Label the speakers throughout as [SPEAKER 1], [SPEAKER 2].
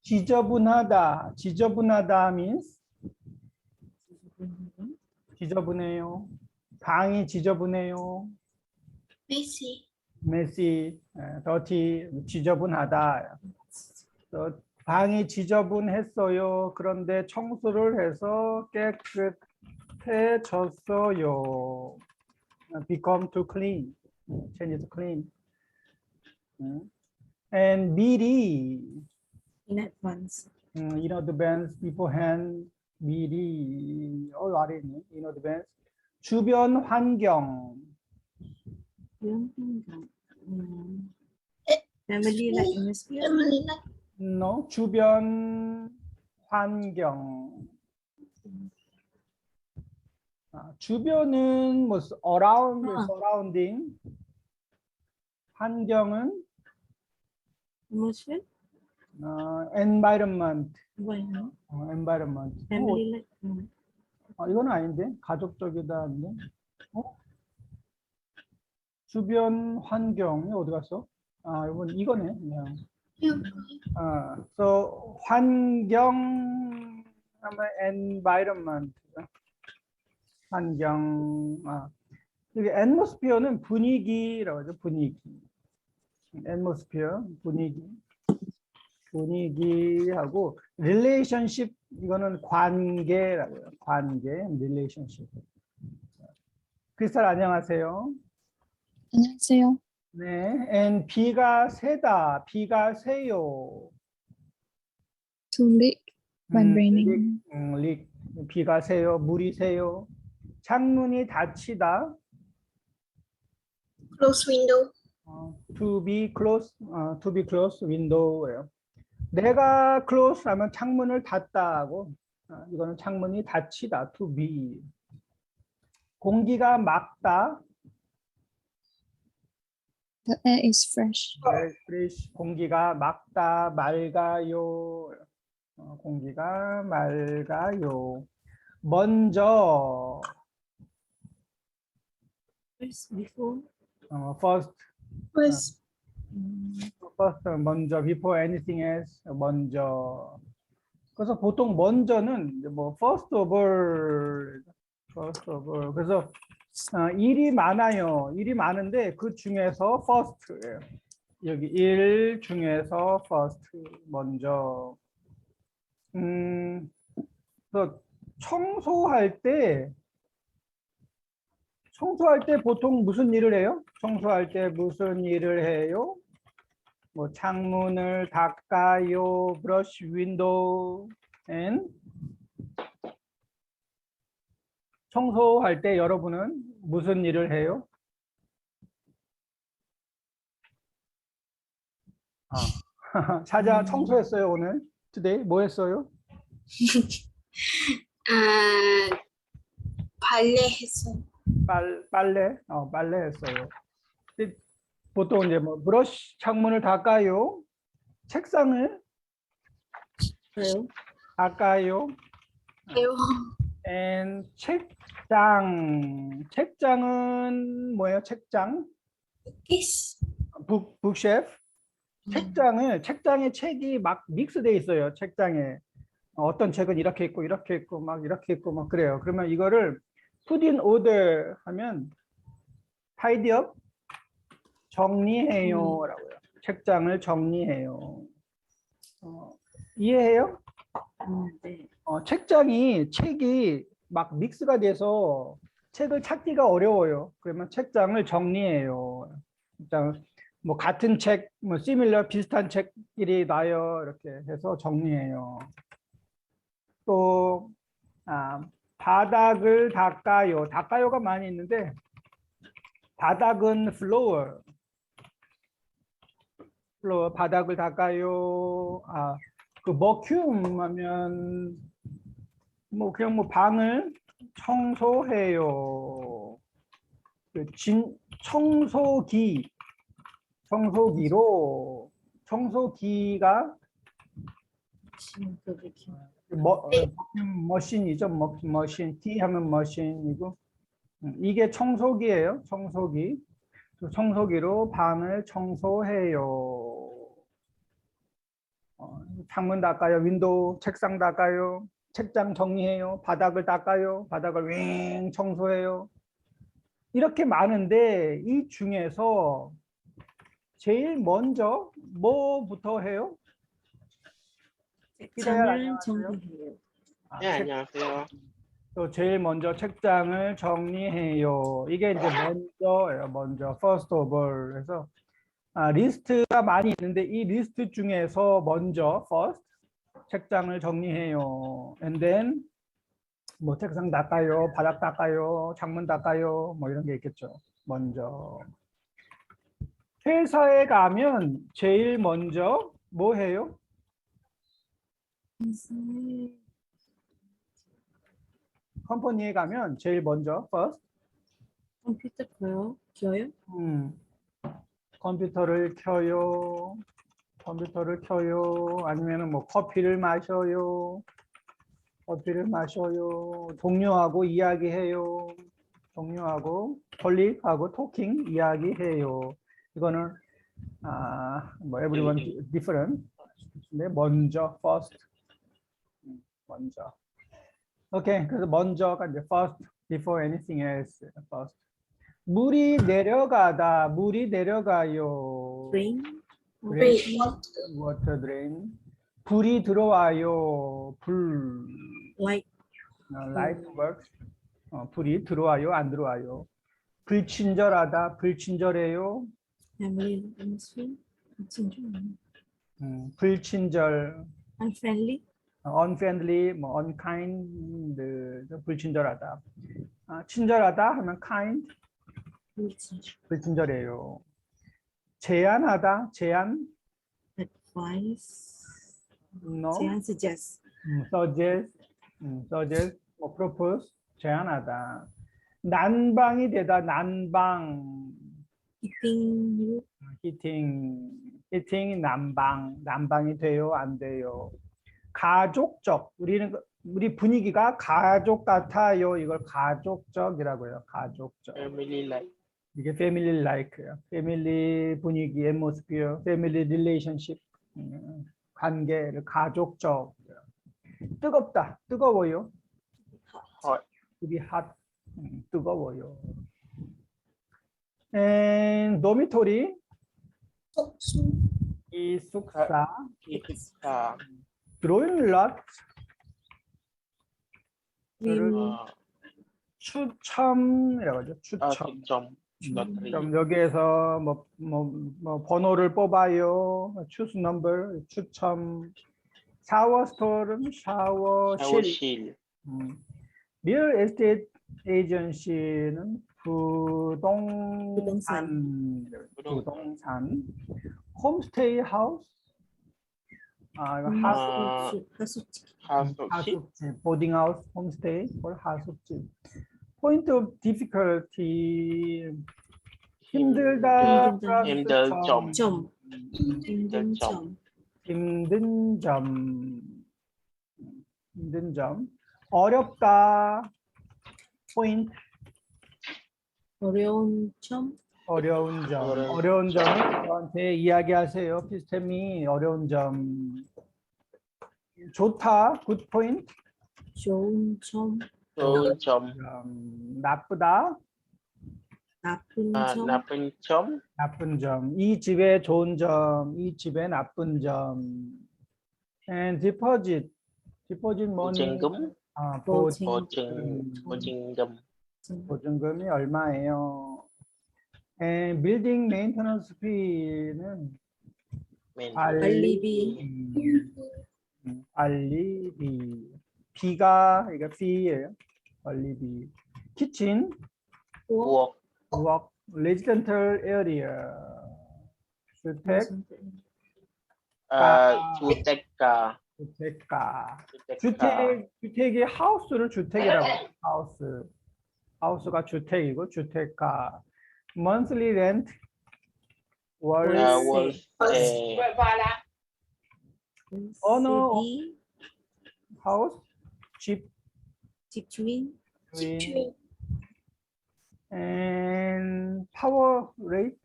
[SPEAKER 1] 지저분하다. 지저분하다 means 지저분해요. 방이 지저분해요.
[SPEAKER 2] Messy.
[SPEAKER 1] messy, dirty, 지저분하다. 방이 지저분했어요. 그런데 청소를 해서 깨끗해졌어요. become to clean, change to clean. And 미리,
[SPEAKER 3] In advance.
[SPEAKER 1] in advance, beforehand, 미리, 아래 있네. in advance. 주변 환경.
[SPEAKER 3] Family like atmosphere.
[SPEAKER 2] Family like
[SPEAKER 1] No, 주변 환경. 주변은 뭐 around, surrounding. 환경은
[SPEAKER 3] Atmosphere.
[SPEAKER 1] environment.
[SPEAKER 3] Bueno.
[SPEAKER 1] environment.
[SPEAKER 3] Family like.
[SPEAKER 1] 이건 아닌데 가족적이다인데. 주변 환경이 어디 갔어? 이거네. 그냥. So 환경 하면 environment. 환경. 여기 atmosphere는 분위기라고 하죠. 분위기. atmosphere 분위기하고 relationship 이거는 관계라고 해요. 관계, relationship. 크리스탈 안녕하세요.
[SPEAKER 4] 안녕하세요.
[SPEAKER 1] 네, and 비가 새다. 비가 새요.
[SPEAKER 4] To leak when raining.
[SPEAKER 1] leak. 비가 새요. 물이 새요. 창문이 닫히다.
[SPEAKER 2] close window.
[SPEAKER 1] to be close window예요. 내가 close 하면 창문을 닫다 하고 이거는 창문이 닫히다. to be. 공기가 맑다.
[SPEAKER 4] The air is fresh.
[SPEAKER 1] fresh. 공기가 맑다. 맑아요. 공기가 맑아요. 먼저.
[SPEAKER 3] First, before.
[SPEAKER 1] first.
[SPEAKER 2] Was
[SPEAKER 1] first 먼저. before anything else. 먼저. 그래서 보통 먼저는 뭐 first of all. 그래서 일이 많아요. 일이 많은데 그 중에서 first예요. 여기 일 중에서 first 먼저. 그래서 청소할 때 보통 무슨 일을 해요? 청소할 때 무슨 일을 해요? 뭐 창문을 닦아요, brush window, and 청소할 때 여러분은 무슨 일을 해요? 청소했어요 오늘? today 뭐 했어요?
[SPEAKER 2] 발레했어요.
[SPEAKER 1] 빨래 했어요. 보통 이제 뭐 브러쉬 창문을 닦아요, 책상을 닦아요, and 책장은 뭐예요? 책장?
[SPEAKER 2] Kiss.
[SPEAKER 1] 북셰프. 책장에 책이 막 믹스돼 있어요. 책장에 어떤 책은 이렇게 있고 이렇게 있고 막 이렇게 있고 막 그래요. 그러면 이거를 put in order 하면 tidy up, 정리해요라고요. 책장을 정리해요. 이해해요?
[SPEAKER 3] 네.
[SPEAKER 1] 책이 막 믹스가 돼서 책을 찾기가 어려워요. 그러면 책장을 정리해요. 뭐 같은 책, 뭐 similar 비슷한 책끼리 놔요. 이렇게 해서 정리해요. 또 바닥을 닦아요. 닦아요가 많이 있는데 바닥은 floor 바닥을 닦아요. 그 vacuum 하면 뭐 그냥 뭐 방을 청소해요. 청소기가 머신이죠. 머신. T 하면 머신이고 이게 청소기예요. 청소기로 방을 청소해요. 창문 닦아요. 윈도우, 책상 닦아요. 책장 정리해요. 바닥을 닦아요. 바닥을 윙 청소해요. 이렇게 많은데 이 중에서 제일 먼저 뭐부터 해요? 기다려,
[SPEAKER 3] 책장을
[SPEAKER 1] 안녕하세요.
[SPEAKER 3] 정리해요.
[SPEAKER 5] 네, 안녕하세요.
[SPEAKER 1] 또 제일 먼저 책장을 정리해요. 이게 이제 먼저예요. 먼저 first of all. 그래서 리스트가 많이 있는데 이 리스트 중에서 먼저 first 책장을 정리해요. And then 뭐 책상 닦아요, 바닥 닦아요, 창문 닦아요, 뭐 이런 게 있겠죠. 먼저 회사에 가면 제일 먼저 뭐 해요? 컴퍼니에 가면 제일 먼저 first
[SPEAKER 3] 컴퓨터 켜요?
[SPEAKER 1] 컴퓨터를 켜요. 컴퓨터를 켜요. 아니면은 뭐 커피를 마셔요. 커피를 마셔요. 동료하고 이야기해요. 동료하고 콜릭하고 토킹 이야기해요. 이거는 뭐 everyone different. 근데 먼저 first. 먼저. 오케이. 그래서 먼저가 이제 first before anything else. first. 물이 내려가다. 물이 내려가요.
[SPEAKER 3] Rain?
[SPEAKER 2] Rain.
[SPEAKER 1] water drain. 불이 들어와요. 불.
[SPEAKER 3] Light?
[SPEAKER 1] light works. 불이 들어와요. 안 들어와요. 불친절하다. 불친절해요.
[SPEAKER 3] Family atmosphere?
[SPEAKER 1] 불친절.
[SPEAKER 3] Unfriendly?
[SPEAKER 1] unfriendly, 뭐 unkind, 불친절하다. 친절하다 하면 kind, 불친절해요. 제안하다, 제안,
[SPEAKER 3] Advice?
[SPEAKER 1] no,
[SPEAKER 3] 제안 suggest?
[SPEAKER 1] suggest, 뭐 propose, 제안하다. 난방이 되다, 난방,
[SPEAKER 3] Eating you?
[SPEAKER 1] 히팅이 난방이 돼요, 안 돼요. 가족적, 우리 분위기가 가족 같아요. 이걸 가족적이라고요. 가족적.
[SPEAKER 5] Family life.
[SPEAKER 1] 이게 family like예요. family 분위기, atmosphere, family relationship, 관계를 가족적. 뜨겁다, 뜨거워요.
[SPEAKER 5] Hot.
[SPEAKER 1] to be hot, 뜨거워요. And dormitory,
[SPEAKER 2] Tuksu.
[SPEAKER 1] 기숙사,
[SPEAKER 5] 기숙사.
[SPEAKER 1] drawing lot,
[SPEAKER 3] Will?
[SPEAKER 1] 추첨이라고 하죠. 추첨.
[SPEAKER 5] 추첨. lottery.
[SPEAKER 1] 그럼 여기에서 뭐 번호를 뽑아요. choose number, 추첨. 샤워 스토어는 샤워실.
[SPEAKER 5] 샤워실.
[SPEAKER 1] 리얼 에스테이트 에이전시는 부동산. 홈스테이 하우스. 이거
[SPEAKER 5] 하숙집.
[SPEAKER 1] 하숙집, 보딩 하우스, 홈스테이, 하숙집. 포인트 오브 디피컬티, 힘들다,
[SPEAKER 5] 힘들 점.
[SPEAKER 3] 점.
[SPEAKER 5] 힘든 점.
[SPEAKER 1] 힘든 점, 어렵다, 포인트,
[SPEAKER 3] 어려운 점?
[SPEAKER 1] 어려운 점을 저한테 이야기하세요. 피스템이 어려운 점. 좋다, 굿 포인트.
[SPEAKER 3] 좋은 점?
[SPEAKER 5] 좋은 점.
[SPEAKER 1] 나쁘다,
[SPEAKER 3] 나쁜 점?
[SPEAKER 5] 나쁜 점.
[SPEAKER 1] 나쁜 점. 이 집의 좋은 점, 이 집의 나쁜 점. And deposit money.
[SPEAKER 5] 보증금. 보증금.
[SPEAKER 1] 보증금이 얼마예요? And building maintenance fee는
[SPEAKER 3] 관리비.
[SPEAKER 1] 관리비. 비가 이거 fee예요. 관리비. 키친,
[SPEAKER 5] 부엌.
[SPEAKER 1] 부엌, residential area. 주택,
[SPEAKER 5] 주택가.
[SPEAKER 1] 주택이 하우스를 주택이라고 해요. 하우스가 주택이고 주택가. monthly rent,
[SPEAKER 5] 월세.
[SPEAKER 1] 언어,
[SPEAKER 3] 월세비.
[SPEAKER 1] house, 집,
[SPEAKER 3] 집주인?
[SPEAKER 1] and power rate,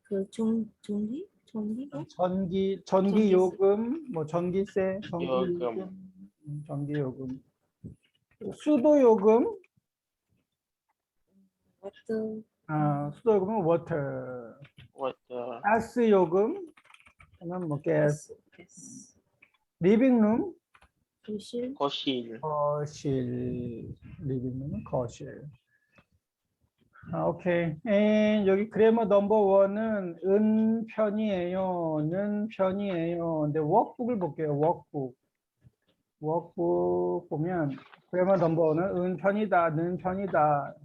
[SPEAKER 3] 그 전기? 전기
[SPEAKER 1] 전기
[SPEAKER 3] 전기세.
[SPEAKER 1] 요금, 뭐 전기세, 전기
[SPEAKER 5] 요금.
[SPEAKER 1] 요금, 전기 요금. 수도 요금,
[SPEAKER 3] water
[SPEAKER 1] 수도 요금은 워터.
[SPEAKER 5] water,
[SPEAKER 1] 가스 요금, 그러면 뭐 가스.
[SPEAKER 3] gas
[SPEAKER 1] 리빙룸,
[SPEAKER 3] 거실
[SPEAKER 5] 거실,
[SPEAKER 1] 거실. 리빙룸은 거실. 오케이. 여기 그래머 넘버 원은 은 편이에요. 는 편이에요. 근데 워크북을 볼게요. 워크북. 워크북 보면 그래머 넘버 원은 은 편이다. 는 편이다.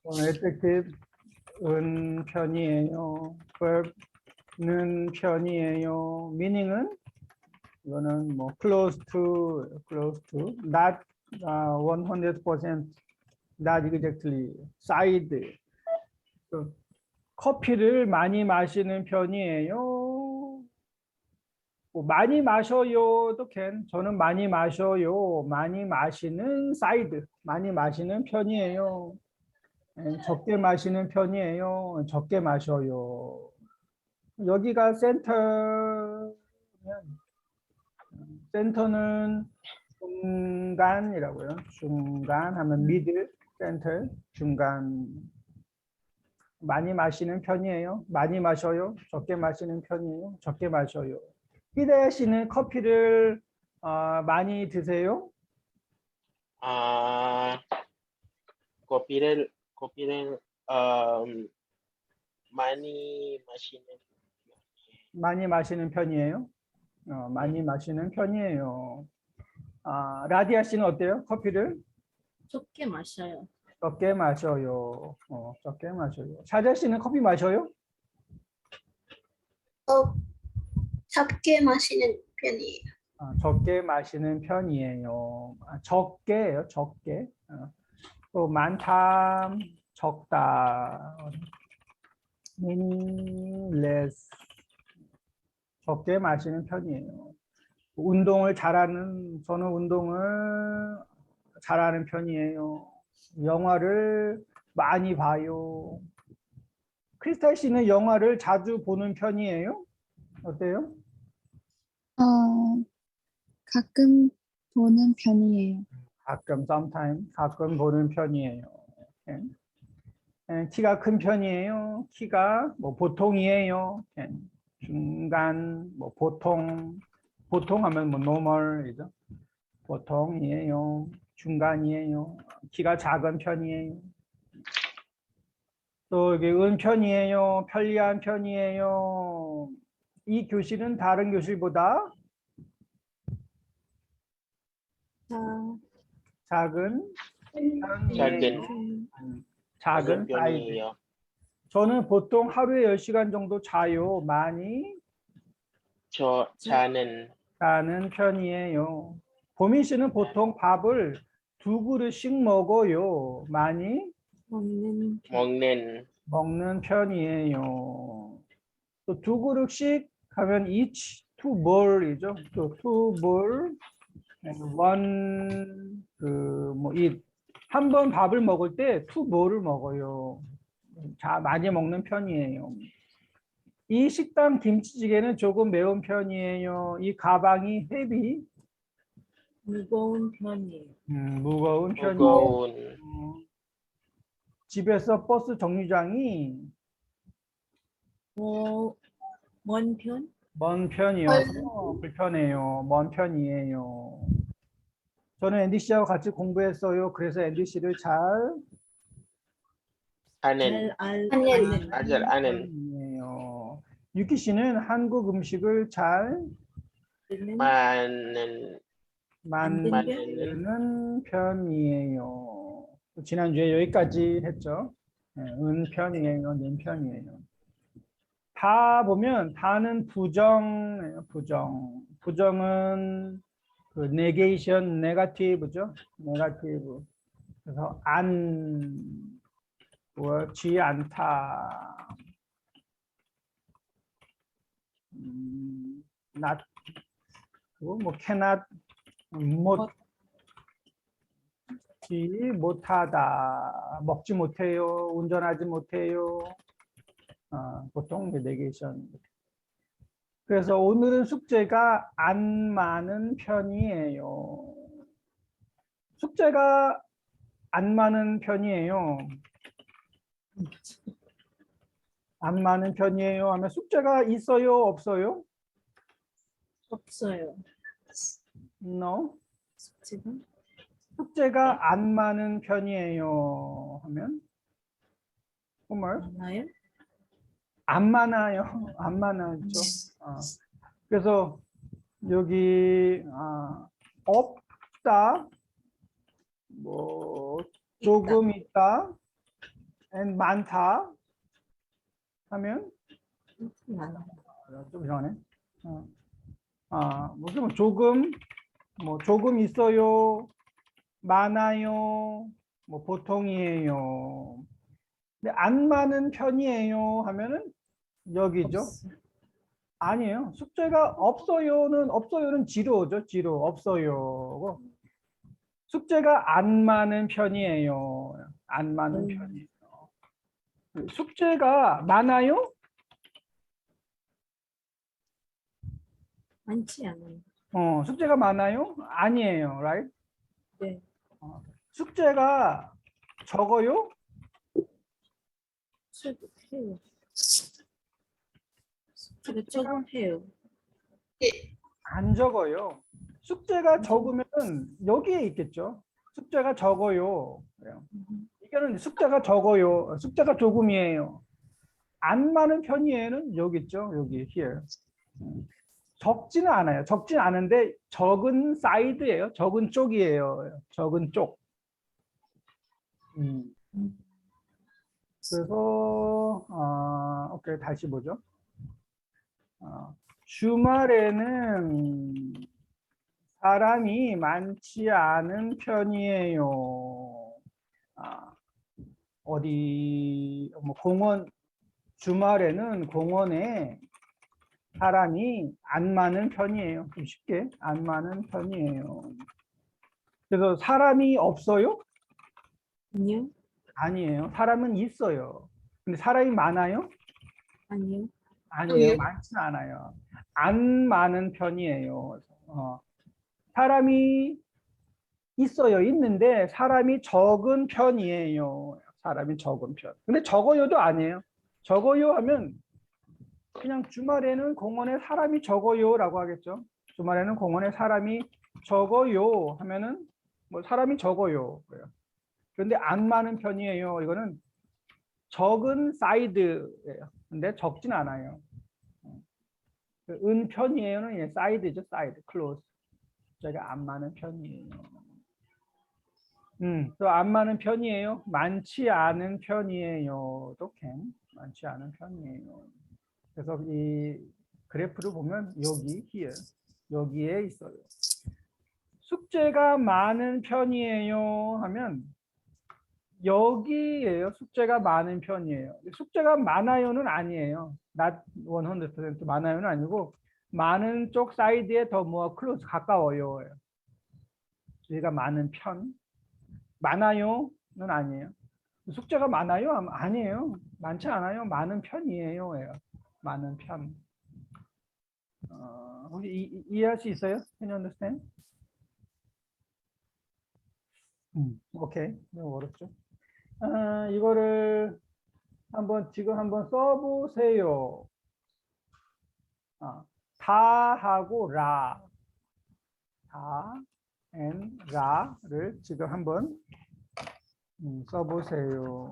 [SPEAKER 1] effective 은 편이에요. verb는 편이에요. meaning은 이거는 뭐 close to, not 100%, not exactly, side. 그 커피를 많이 마시는 편이에요. 뭐 많이 마셔요도 can. 저는 많이 마셔요. 많이 마시는 side, 많이 마시는 편이에요. 적게 마시는 편이에요. 적게 마셔요. 여기가 센터. 센터는 중간이라고요. 중간 하면 미들, 센터, 중간. 많이 마시는 편이에요. 많이 마셔요. 적게 마시는 편이에요. 적게 마셔요. 희대 씨는 커피를 많이 드세요?
[SPEAKER 5] 아, kopi를 많이 마시는
[SPEAKER 1] 많이 마시는 편이에요. 많이 마시는 편이에요. 라디아 씨는 어때요? 커피를
[SPEAKER 3] 적게 마셔요.
[SPEAKER 1] 적게 마셔요. 적게 마셔요. 사자 씨는 커피 마셔요?
[SPEAKER 2] 작게 마시는 편이에요.
[SPEAKER 1] 적게 마시는 편이에요. 적게예요. 적게. 또 많다, 적다. many, less. 적게 마시는 편이에요. 저는 운동을 잘하는 편이에요. 영화를 많이 봐요. 크리스탈 씨는 영화를 자주 보는 편이에요? 어때요?
[SPEAKER 4] 가끔 보는 편이에요.
[SPEAKER 1] 가끔, sometimes, 가끔 보는 편이에요. 키가 큰 편이에요. 키가 뭐 보통이에요. 중간, 뭐 보통 하면 뭐 normal이죠. 보통이에요. 중간이에요. 키가 작은 편이에요. 또 이게 은 편이에요. 편리한 편이에요. 이 교실은 다른 교실보다 작은 편이에요. 작은 사이즈.
[SPEAKER 5] 편이에요.
[SPEAKER 1] 저는 보통 하루에 10시간 정도 자요. 많이
[SPEAKER 5] 자는
[SPEAKER 1] 자는 편이에요. 보민 씨는 보통 밥을 2그릇씩 먹어요. 많이
[SPEAKER 3] 먹는
[SPEAKER 5] 먹는
[SPEAKER 1] 편이에요. 또 2그릇씩 하면 each 2볼이죠. 또 2볼 and one eat. 한 번 밥을 먹을 때 2볼을 먹어요. 많이 먹는 편이에요. 이 식당 김치찌개는 조금 매운 편이에요. 이 가방이 헤비,
[SPEAKER 3] 무거운 편이에요.
[SPEAKER 1] 무거운 편이에요.
[SPEAKER 5] 무거운
[SPEAKER 1] 집에서 버스 정류장이
[SPEAKER 3] 먼 편?
[SPEAKER 1] 먼 편이어서 불편해요. 먼 편이에요. 저는 앤디 씨하고 같이 공부했어요. 그래서 앤디 씨를 잘
[SPEAKER 5] 아는
[SPEAKER 3] 아는
[SPEAKER 1] 편이에요. 유키 씨는 한국 음식을 잘
[SPEAKER 5] 많은
[SPEAKER 1] 만드는 편이에요. 지난주에 여기까지 했죠. 은 편이에요. 는 편이에요. 다 보면 다는 부정이에요. 부정은 그 negation, negative죠. negative. 그래서 그렇지 않다. not, 그리고 뭐 cannot, 못하다, 먹지 못해요, 운전하지 못해요, 보통 네게이션. 그래서 오늘은 숙제가 안 많은 편이에요. 숙제가 안 많은 편이에요. 안 많은 편이에요 하면 숙제가 있어요, 없어요?
[SPEAKER 3] 없어요.
[SPEAKER 1] No.
[SPEAKER 3] 숙제가
[SPEAKER 1] 숙제가 안 많은 편이에요 하면 정말
[SPEAKER 3] 많아요?
[SPEAKER 1] 안 많아요. 안 많았죠. 그래서 여기 없다, 뭐 조금 있다, and 많다 하면
[SPEAKER 3] 많아요.
[SPEAKER 1] 좀 이상하네. 무슨 조금, 뭐 조금 있어요, 많아요, 뭐 보통이에요. 근데 안 많은 편이에요 하면은 여기죠.
[SPEAKER 3] 없어.
[SPEAKER 1] 아니에요. 숙제가 없어요는 지루죠. 지루. 없어요. 숙제가 안 많은 편이에요. 안 많은 편이에요. 숙제가 많아요?
[SPEAKER 3] 많지 않아요.
[SPEAKER 1] 숙제가 많아요? 아니에요. right?
[SPEAKER 3] 네.
[SPEAKER 1] 숙제가 적어요?
[SPEAKER 3] 해요. 숙제가 조금 해요.
[SPEAKER 1] 안 적어요. 숙제가 적으면 여기에 있겠죠. 숙제가 적어요. 그래요. 이거는 숙제가 적어요. 숙제가 조금이에요. 안 많은 편이에는 여기 있죠. 여기 here. 적지는 않아요. 적지는 않은데 적은 사이드예요. 적은 쪽이에요. 적은 쪽. 그래서 오케이, 다시 보죠. 주말에는 사람이 많지 않은 편이에요. 어디 뭐 공원, 주말에는 공원에 사람이 안 많은 편이에요. 좀 쉽게 안 많은 편이에요. 그래서 사람이 없어요?
[SPEAKER 3] 아니요.
[SPEAKER 1] 아니에요. 사람은 있어요. 근데 사람이 많아요?
[SPEAKER 3] 아니요.
[SPEAKER 1] 아니에요. 많지는 않아요. 안 많은 편이에요. 사람이 있어요. 있는데 사람이 적은 편이에요. 사람이 적은 편. 근데 적어요도 아니에요. 적어요 하면 그냥 주말에는 공원에 사람이 적어요라고 하겠죠. 주말에는 공원에 사람이 적어요 하면은 뭐 사람이 적어요. 그래요. 그런데 안 많은 편이에요. 이거는 적은 사이드예요. 근데 적진 않아요. 은 편이에요는 사이드죠. 사이드, 클로즈. 제가 안 많은 편이에요. 또 안 많은 편이에요. 많지 않은 편이에요. 또 can. 많지 않은 편이에요. 그래서 이 그래프를 보면 여기 here 여기에 있어요. 숙제가 많은 편이에요 하면 여기에요. 숙제가 많은 편이에요. 숙제가 많아요는 아니에요. not 100% 많아요는 아니고 많은 쪽 사이드에 더 more close 가까워요. 얘가 많은 편. 많아요는 아니에요. 숙제가 많아요? 아니에요. 많지 않아요. 많은 편이에요. 많은 편. 혹시 이해할 수 있어요? Can you understand? 오케이. 너무 어렵죠? 이거를 지금 한번 써보세요. 다 하고 라. 다 and 라를 지금 한번 써보세요.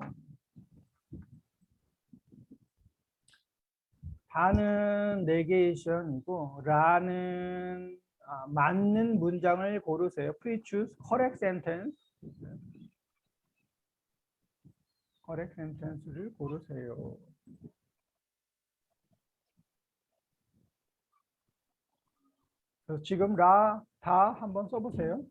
[SPEAKER 1] 다는 네게이션이고 라는 맞는 문장을 고르세요. Please choose correct sentence. correct sentence를 고르세요. 그래서 지금 라, 다 한번 써보세요.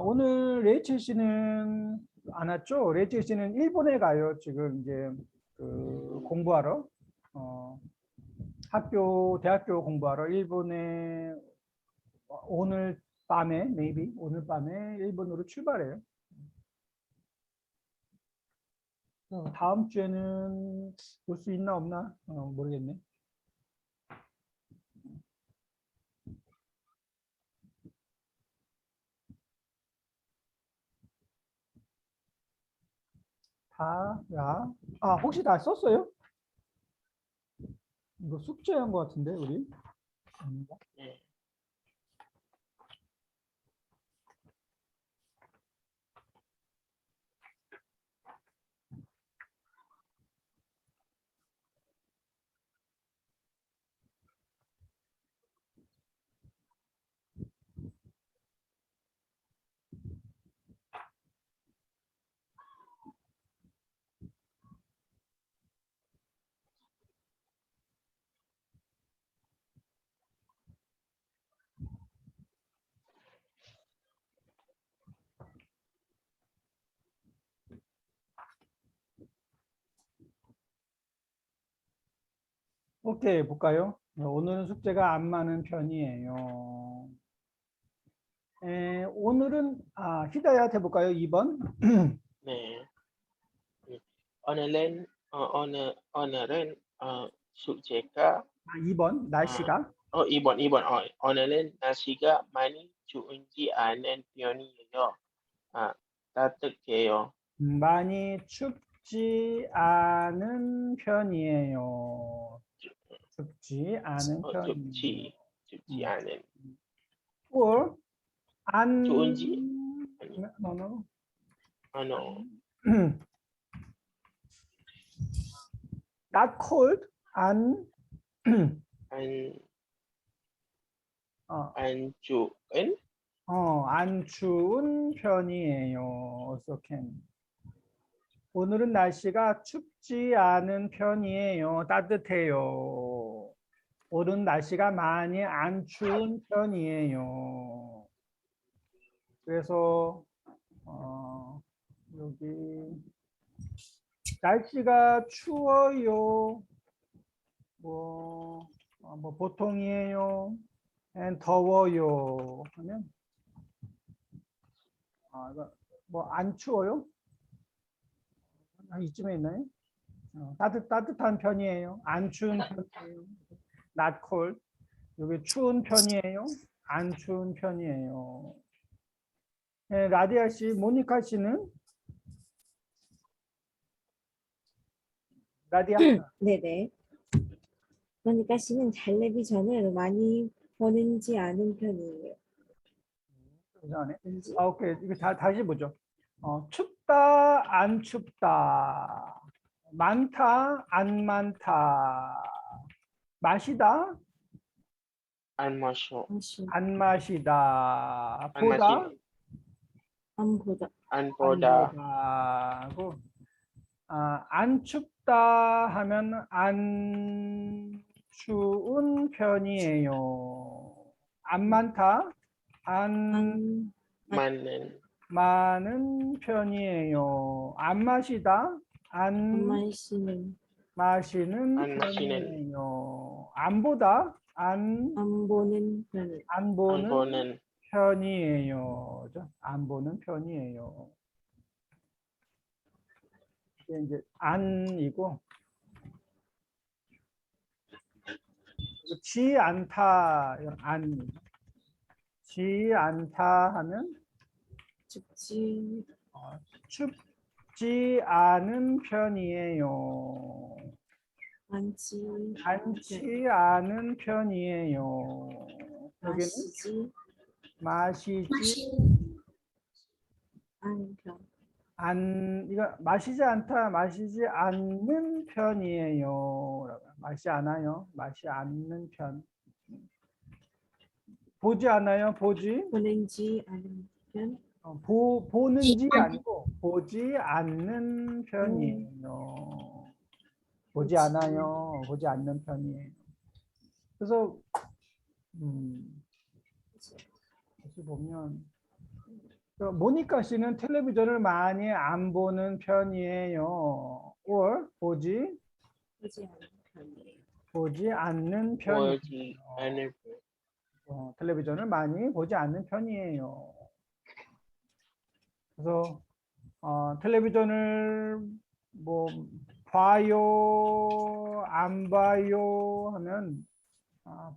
[SPEAKER 1] 오늘 레이첼 씨는 안 왔죠? 레이첼 씨는 일본에 가요. 지금 이제 그 공부하러 대학교 공부하러 일본에 오늘 밤에 maybe 오늘 밤에 일본으로 출발해요. 다음 주에는 볼 수 있나 없나 모르겠네. 혹시 다 썼어요? 이거 숙제한 것 같은데 우리? 아닌가?
[SPEAKER 5] 네.
[SPEAKER 1] 오케이, 볼까요? 오늘은 숙제가 안 많은 편이에요. 오늘은 히다야한테 볼까요? 2번.
[SPEAKER 5] 네. 오늘은 오늘은 숙제가
[SPEAKER 1] 2번 날씨가
[SPEAKER 5] 2번. 오늘은 날씨가 많이 추운지 않은 편이에요. 따뜻해요.
[SPEAKER 1] 많이 춥지 않은 편이에요. 춥지 않은 편이에요.
[SPEAKER 5] 춥지 않은.
[SPEAKER 1] or 안
[SPEAKER 5] 추운지? 아니,
[SPEAKER 1] no, no.
[SPEAKER 5] no.
[SPEAKER 1] not cold 안
[SPEAKER 5] 안,
[SPEAKER 1] 어,
[SPEAKER 5] 안 추운?
[SPEAKER 1] 안 추운 편이에요. also can. 오늘은 날씨가 춥지 않은 편이에요. 따뜻해요. 오늘은 날씨가 많이 안 추운 편이에요. 그래서 여기 날씨가 추워요. 뭐 보통이에요. 더워요. 하면 뭐 안 추워요? 이쯤에 있나요? 따뜻한 편이에요. 안 추운 편이에요. Not cold. 여기 추운 편이에요. 안 추운 편이에요. 네, 라디아 씨, 모니카 씨는 라디아
[SPEAKER 3] 네네. 그러니까 씨는 텔레비전을 많이 보는지 않은 편이에요.
[SPEAKER 1] 전에.
[SPEAKER 3] 왠지?
[SPEAKER 1] 오케이. 이거 다시 보죠. 춥다, 안 춥다. 많다, 안 많다. 마시다,
[SPEAKER 5] 안 마셔.
[SPEAKER 3] 아쉬.
[SPEAKER 1] 안 마시다.
[SPEAKER 5] 안
[SPEAKER 1] 보다,
[SPEAKER 5] 마시는.
[SPEAKER 3] 안 보다.
[SPEAKER 5] 안
[SPEAKER 1] 안
[SPEAKER 5] 보다.
[SPEAKER 1] 보다. 안 춥다 하면 안 추운 편이에요. 안 많다, 안
[SPEAKER 3] 안
[SPEAKER 5] 많은.
[SPEAKER 1] 많은 편이에요. 안 마시다, 안
[SPEAKER 3] 마시는.
[SPEAKER 1] 마시는
[SPEAKER 5] 안 마시는.
[SPEAKER 1] 편이에요. 안 보다,
[SPEAKER 3] 안 보는 편.
[SPEAKER 1] 안
[SPEAKER 5] 안
[SPEAKER 1] 보는
[SPEAKER 5] 보는.
[SPEAKER 1] 편이에요. 그죠? 안 보는 편이에요. 이게 이제 안이고, 지 않다, 이건 안. 지 않다 하면
[SPEAKER 3] 춥지.
[SPEAKER 1] 춥지 않은 편이에요.
[SPEAKER 3] 않지.
[SPEAKER 1] 않지 않은 편이에요. 여기는
[SPEAKER 3] 마시지
[SPEAKER 1] 마시지
[SPEAKER 2] 마시는
[SPEAKER 3] 않은 편.
[SPEAKER 1] 이거 마시지 않다, 마시지 않는 편이에요. 마시지 않아요. 마시지 않는 편. 보지 않아요. 보지.
[SPEAKER 3] 보는지 않은 편.
[SPEAKER 1] 보는지 아니고 보지 않는 편이에요. 보지 않아요. 보지 않는 편이에요. 그래서 다시 보면 모니카 씨는 텔레비전을 많이 안 보는 편이에요. or
[SPEAKER 3] 보지 않은 편이에요.
[SPEAKER 1] 보지 않는 편이에요.
[SPEAKER 5] 보지 않을.
[SPEAKER 1] 텔레비전을 많이 보지 않는 편이에요. 그래서 텔레비전을 뭐 봐요, 안 봐요 하면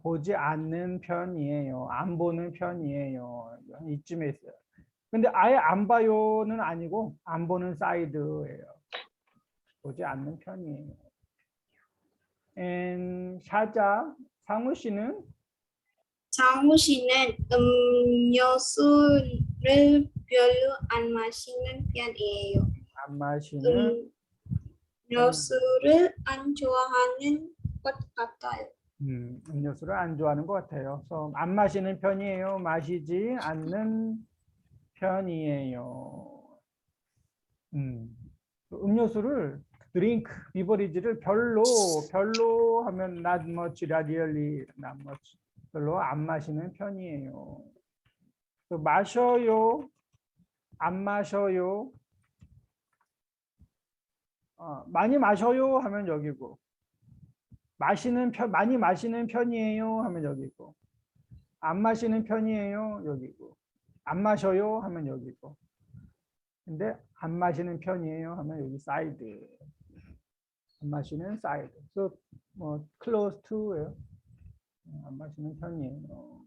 [SPEAKER 1] 보지 않는 편이에요. 안 보는 편이에요. 이쯤에 있어요. 근데 아예 안 봐요는 아니고 안 보는 사이드예요. 보지 않는 편이에요. 샤자, 상우 씨는
[SPEAKER 2] 장우 씨는 음료수를 별로 안 마시는 편이에요.
[SPEAKER 1] 안 마시는
[SPEAKER 2] 음료수를 안 좋아하는 것 같아요.
[SPEAKER 1] 음료수를 안 좋아하는 것 같아요. 그래서 안 마시는 편이에요. 마시지 않는 편이에요. 음료수를 드링크, 비버리지를 별로 하면 not much, rarely, not much. 별로 안 마시는 편이에요. 또 마셔요, 안 마셔요. 많이 마셔요 하면 여기고, 많이 마시는 편이에요 하면 여기고, 안 마시는 편이에요 여기고, 안 마셔요 하면 여기고. 근데 안 마시는 편이에요 하면 여기 사이드. 안 마시는 사이드. 그래서 뭐 close to예요. 안 마시는 편이에요.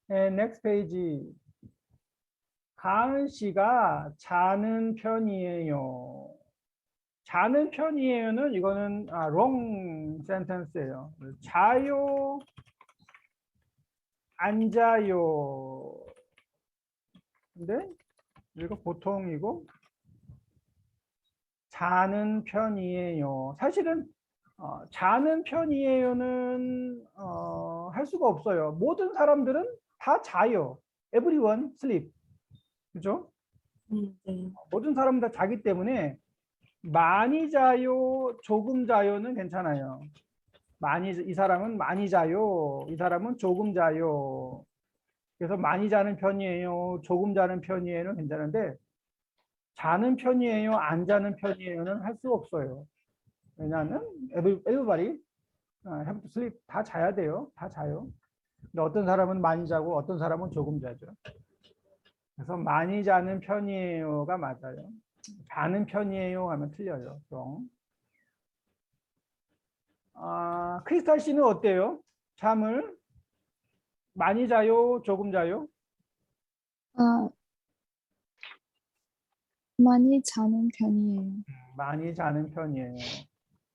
[SPEAKER 1] next page. 가은 씨가 자는 편이에요. 자는 편이에요는 이거는 wrong sentence예요. 자요, 안 자요. 근데 이거 보통이고 자는 편이에요. 사실은 자는 편이에요는 할 수가 없어요. 모든 사람들은 다 자요. Everyone sleep. 그죠?
[SPEAKER 3] 네.
[SPEAKER 1] 모든 사람은 다 자기 때문에 많이 자요, 조금 자요는 괜찮아요. 이 사람은 많이 자요. 이 사람은 조금 자요. 그래서 많이 자는 편이에요. 조금 자는 편이에요는 괜찮은데 자는 편이에요, 안 자는 편이에요는 할 수 없어요. 왜냐하면 everybody have to sleep. 다 자야 돼요. 다 자요. 근데 어떤 사람은 많이 자고 어떤 사람은 조금 자죠. 그래서 많이 자는 편이에요가 맞아요. 자는 편이에요 하면 틀려요. 좀. 크리스탈 씨는 어때요? 잠을 많이 자요? 조금 자요?
[SPEAKER 4] 아, 많이 자는 편이에요.
[SPEAKER 1] 많이 자는 편이에요.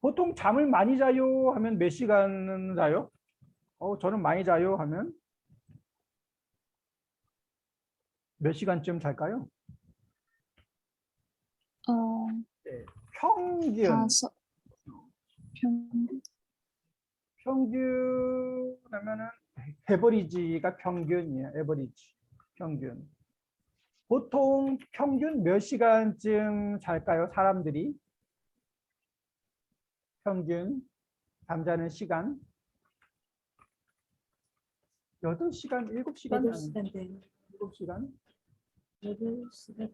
[SPEAKER 1] 보통 잠을 많이 자요 하면 몇 시간은 자요? 저는 많이 자요 하면 몇 시간쯤 잘까요?
[SPEAKER 4] 어,
[SPEAKER 1] 네. 평균.
[SPEAKER 4] 다섯 평,
[SPEAKER 1] 평균 하면은 에버리지가 평균이에요. 에버리지. 평균. 보통 평균 몇 시간쯤 잘까요? 사람들이 평균 잠자는 시간 8시간, 7시간,
[SPEAKER 3] 8시간 돼.
[SPEAKER 1] 7시간?
[SPEAKER 3] 8시간.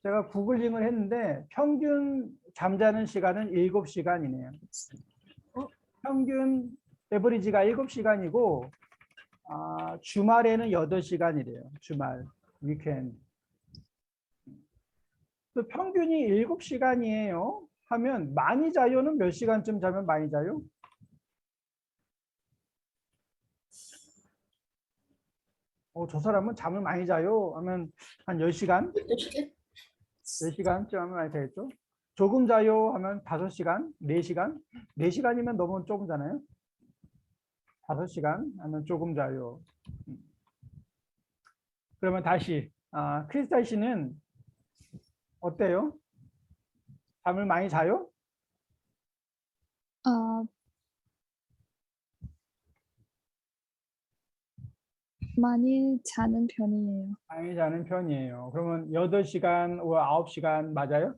[SPEAKER 1] 제가 구글링을 했는데 평균 잠자는 시간은 7시간이네요. 평균 에버리지가 7시간이고 주말에는 8시간이래요. 주말, 위켄드. 또 평균이 7시간이에요. 하면 많이 자요는 몇 시간쯤 자면 많이 자요? 저 사람은 잠을 많이 자요. 하면 한 10시간? 10시간쯤 하면 많이 되겠죠? 조금 자요 하면 5시간? 4시간? 4시간이면 너무 조금 자나요? 5시간 하면 조금 자요. 그러면 다시 크리스탈 씨는 어때요? 잠을 많이 자요?
[SPEAKER 4] 아, 많이 자는 편이에요.
[SPEAKER 1] 많이 자는 편이에요. 그러면 8시간 or 9시간 맞아요?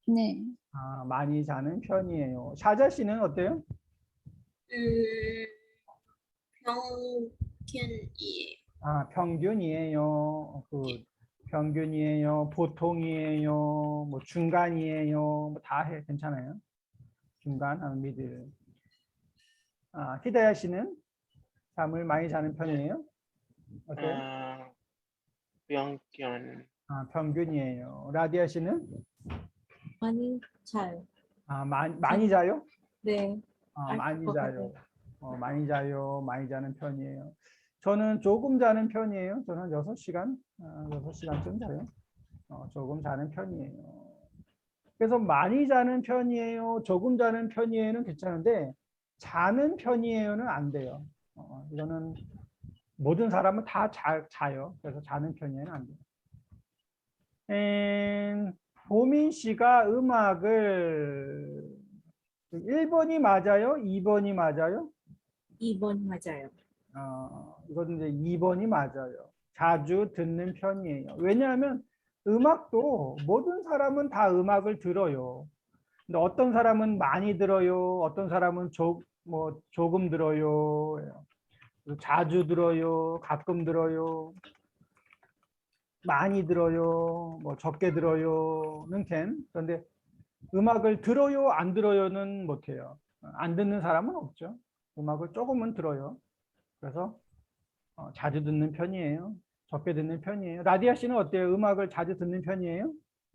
[SPEAKER 4] 네.
[SPEAKER 1] 많이 자는 편이에요. 샤자 씨는 어때요?
[SPEAKER 2] 평균이에요.
[SPEAKER 1] 평균이에요. 평균이에요. 보통이에요. 뭐 중간이에요. 뭐 다 해. 괜찮아요. 중간, 미들. 히다야 씨는 잠을 많이 자는 편이에요? 어때요?
[SPEAKER 5] 평균
[SPEAKER 1] 아, 평균이에요. 라디아 씨는
[SPEAKER 3] 많이 잘.
[SPEAKER 1] 많이 자요?
[SPEAKER 3] 네. 알
[SPEAKER 1] 많이
[SPEAKER 3] 것
[SPEAKER 1] 자요.
[SPEAKER 3] 같아요.
[SPEAKER 1] 많이 자요. 많이 자는 편이에요. 저는 조금 자는 편이에요. 저는 6시간, 6시간쯤 자요. 조금 자는 편이에요. 그래서 많이 자는 편이에요. 조금 자는 편이에요는 괜찮은데 자는 편이에요는 안 돼요. 이거는 모든 사람은 다 자요. 그래서 자는 편이에요는 안 돼요. 보민 씨가 음악을 1번이 맞아요? 2번이 맞아요?
[SPEAKER 3] 2번 맞아요.
[SPEAKER 1] 이건 이제 2번이 맞아요. 자주 듣는 편이에요. 왜냐하면 음악도 모든 사람은 다 음악을 들어요. 근데 어떤 사람은 많이 들어요. 어떤 사람은 조금 들어요. 그리고 자주 들어요. 가끔 들어요. 많이 들어요. 뭐 적게 들어요는 can. 그런데 음악을 들어요, 안 들어요는 못해요. 안 듣는 사람은 없죠. 음악을 조금은 들어요. 그래서 자주 듣는 편이에요. 적게 듣는 편이에요. 라디아 씨는 어때요? 음악을 자주 듣는 편이에요?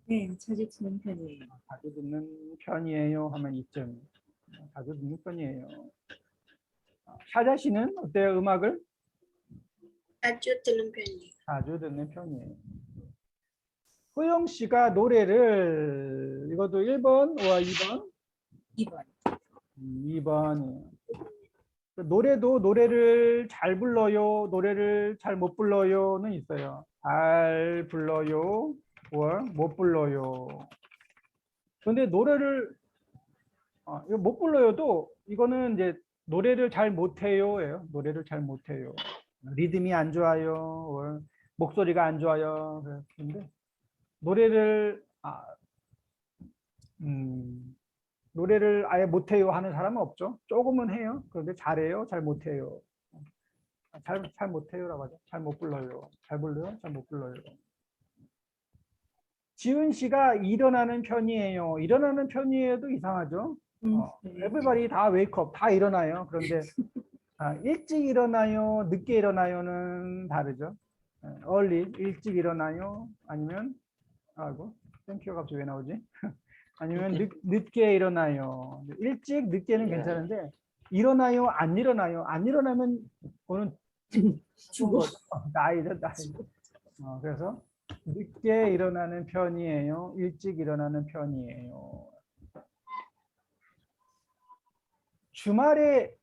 [SPEAKER 3] 네, 자주 듣는 편이에요.
[SPEAKER 1] 자주 듣는 편이에요 하면 이점. 자주 듣는 편이에요. 샤자 씨는 어때요? 음악을
[SPEAKER 2] 자주 듣는 편이에요.
[SPEAKER 1] 자주 듣는 편이에요. 호영 씨가 노래를 이것도 1번, 2번?
[SPEAKER 3] 2번.
[SPEAKER 1] 2번이에요. 노래도 노래를 잘 불러요, 노래를 잘 못 불러요는 있어요. 잘 불러요, 못 불러요. 근데 노래를 이거 못 불러요도 이거는 이제 노래를 잘 못해요예요. 노래를 잘 못해요. 리듬이 안 좋아요, 목소리가 안 좋아요. 근데 노래를 노래를 아예 못해요 하는 사람은 없죠. 조금은 해요. 그런데 잘해요, 잘 못해요. 잘 못해요라고 하죠. 잘 못 불러요. 잘 불러요, 잘 못 불러요. 지은 씨가 일어나는 편이에요. 일어나는 편이에도 이상하죠.
[SPEAKER 3] 네.
[SPEAKER 1] everybody 다 wake up, 다 일어나요. 그런데 일찍 일어나요, 늦게 일어나요는 다르죠. early, 일찍 일어나요, 아니면 아이고, 땡큐가 갑자기 왜 나오지? 아니면 늦게 일어나요. 일찍, 늦게는 괜찮은데 일어나요, 안 일어나요? 안 일어나면 오늘 죽은 거죠. 나이죠, 나이. 그래서 늦게 일어나는 편이에요. 일찍 일어나는 편이에요. 주말에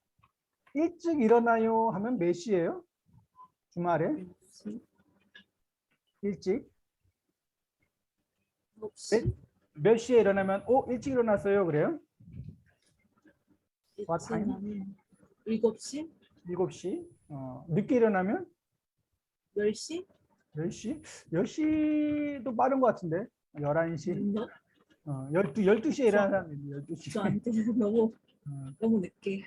[SPEAKER 1] 일찍 일어나요 하면 몇 시예요? 주말에 일찍?
[SPEAKER 3] 9시?
[SPEAKER 1] 몇 시에 일어나면 일찍 일어났어요 그래요? What time?
[SPEAKER 3] 7시?
[SPEAKER 1] 7시? 늦게 일어나면
[SPEAKER 3] 10시?
[SPEAKER 1] 10시? 10시도 빠른 것 같은데 11시? 12시에
[SPEAKER 3] 저-
[SPEAKER 1] 일어나는 사람이 12시.
[SPEAKER 3] 저한테 너무
[SPEAKER 1] 어,
[SPEAKER 3] 너무 늦게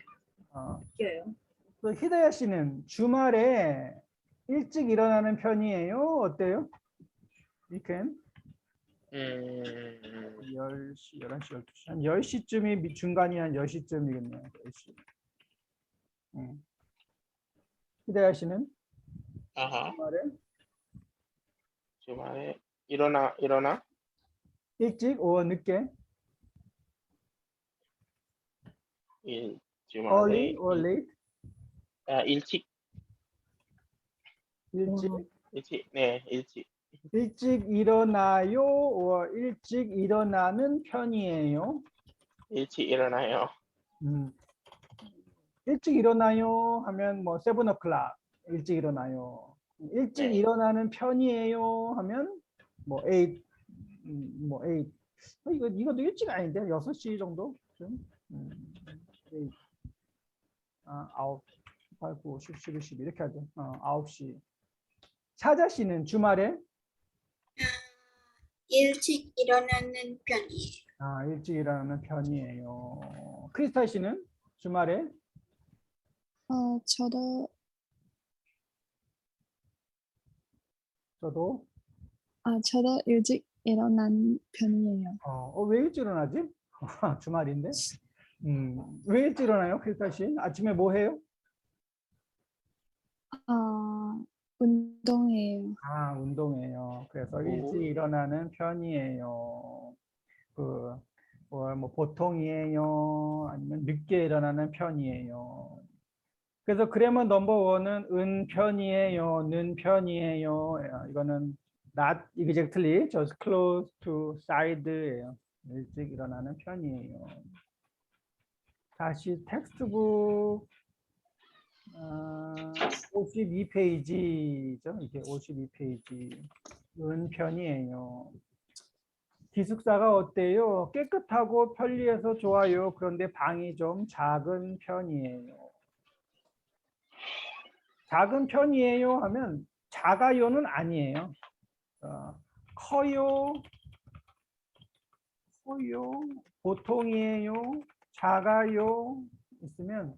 [SPEAKER 1] 어.
[SPEAKER 3] 느껴요.
[SPEAKER 1] 또 히데야 씨는 주말에 일찍 일어나는 편이에요? 어때요? You can? 10시, 11시, 12시. 한 10시쯤이 중간이 한 10시쯤이겠네요. 10시. 히데야 씨는
[SPEAKER 5] 아하.
[SPEAKER 1] 주말에
[SPEAKER 5] 주말에 일어나
[SPEAKER 1] 일찍 늦게?
[SPEAKER 5] 주말에
[SPEAKER 1] Early or late?
[SPEAKER 5] 일찍
[SPEAKER 1] 일찍?
[SPEAKER 5] 네, 일찍
[SPEAKER 1] 일찍 일어나요? 일찍 일어나는 편이에요?
[SPEAKER 5] 일찍 일어나요.
[SPEAKER 1] 음, 일찍 일어나요 하면 뭐 7 o'clock 일찍 일어나요. 일찍
[SPEAKER 5] 네.
[SPEAKER 1] 일어나는 편이에요 하면 뭐 8, 뭐 8. 이것도 일찍 아닌데 6시 정도? 좀? 9, 8, 9, 10, 11, 12 이렇게 하죠. 9시. 사자 씨는 주말에
[SPEAKER 2] 일찍 일어나는 편이에요.
[SPEAKER 1] 일찍 일어나는 편이에요. 크리스탈 씨는 주말에
[SPEAKER 4] 저도
[SPEAKER 1] 저도
[SPEAKER 4] 저도 일찍 일어난 편이에요.
[SPEAKER 1] 왜 일찍 일어나지? 주말인데. 왜 일찍 일어나요, 크리스탈 씨? 아침에 뭐 해요?
[SPEAKER 4] 운동해요.
[SPEAKER 1] 운동해요. 그래서 일찍 일어나는 편이에요. 뭐 보통이에요. 아니면 늦게 일어나는 편이에요. 그래서 그래머 넘버 원은 은 편이에요. 는 편이에요. 이거는 not exactly, just close to side예요. 일찍 일어나는 편이에요. 다시 텍스트북 52페이지죠. 이게 52페이지. 은 편이에요. 기숙사가 어때요? 깨끗하고 편리해서 좋아요. 그런데 방이 좀 작은 편이에요. 작은 편이에요 하면 작아요는 아니에요. 커요, 보통이에요, 작아요 있으면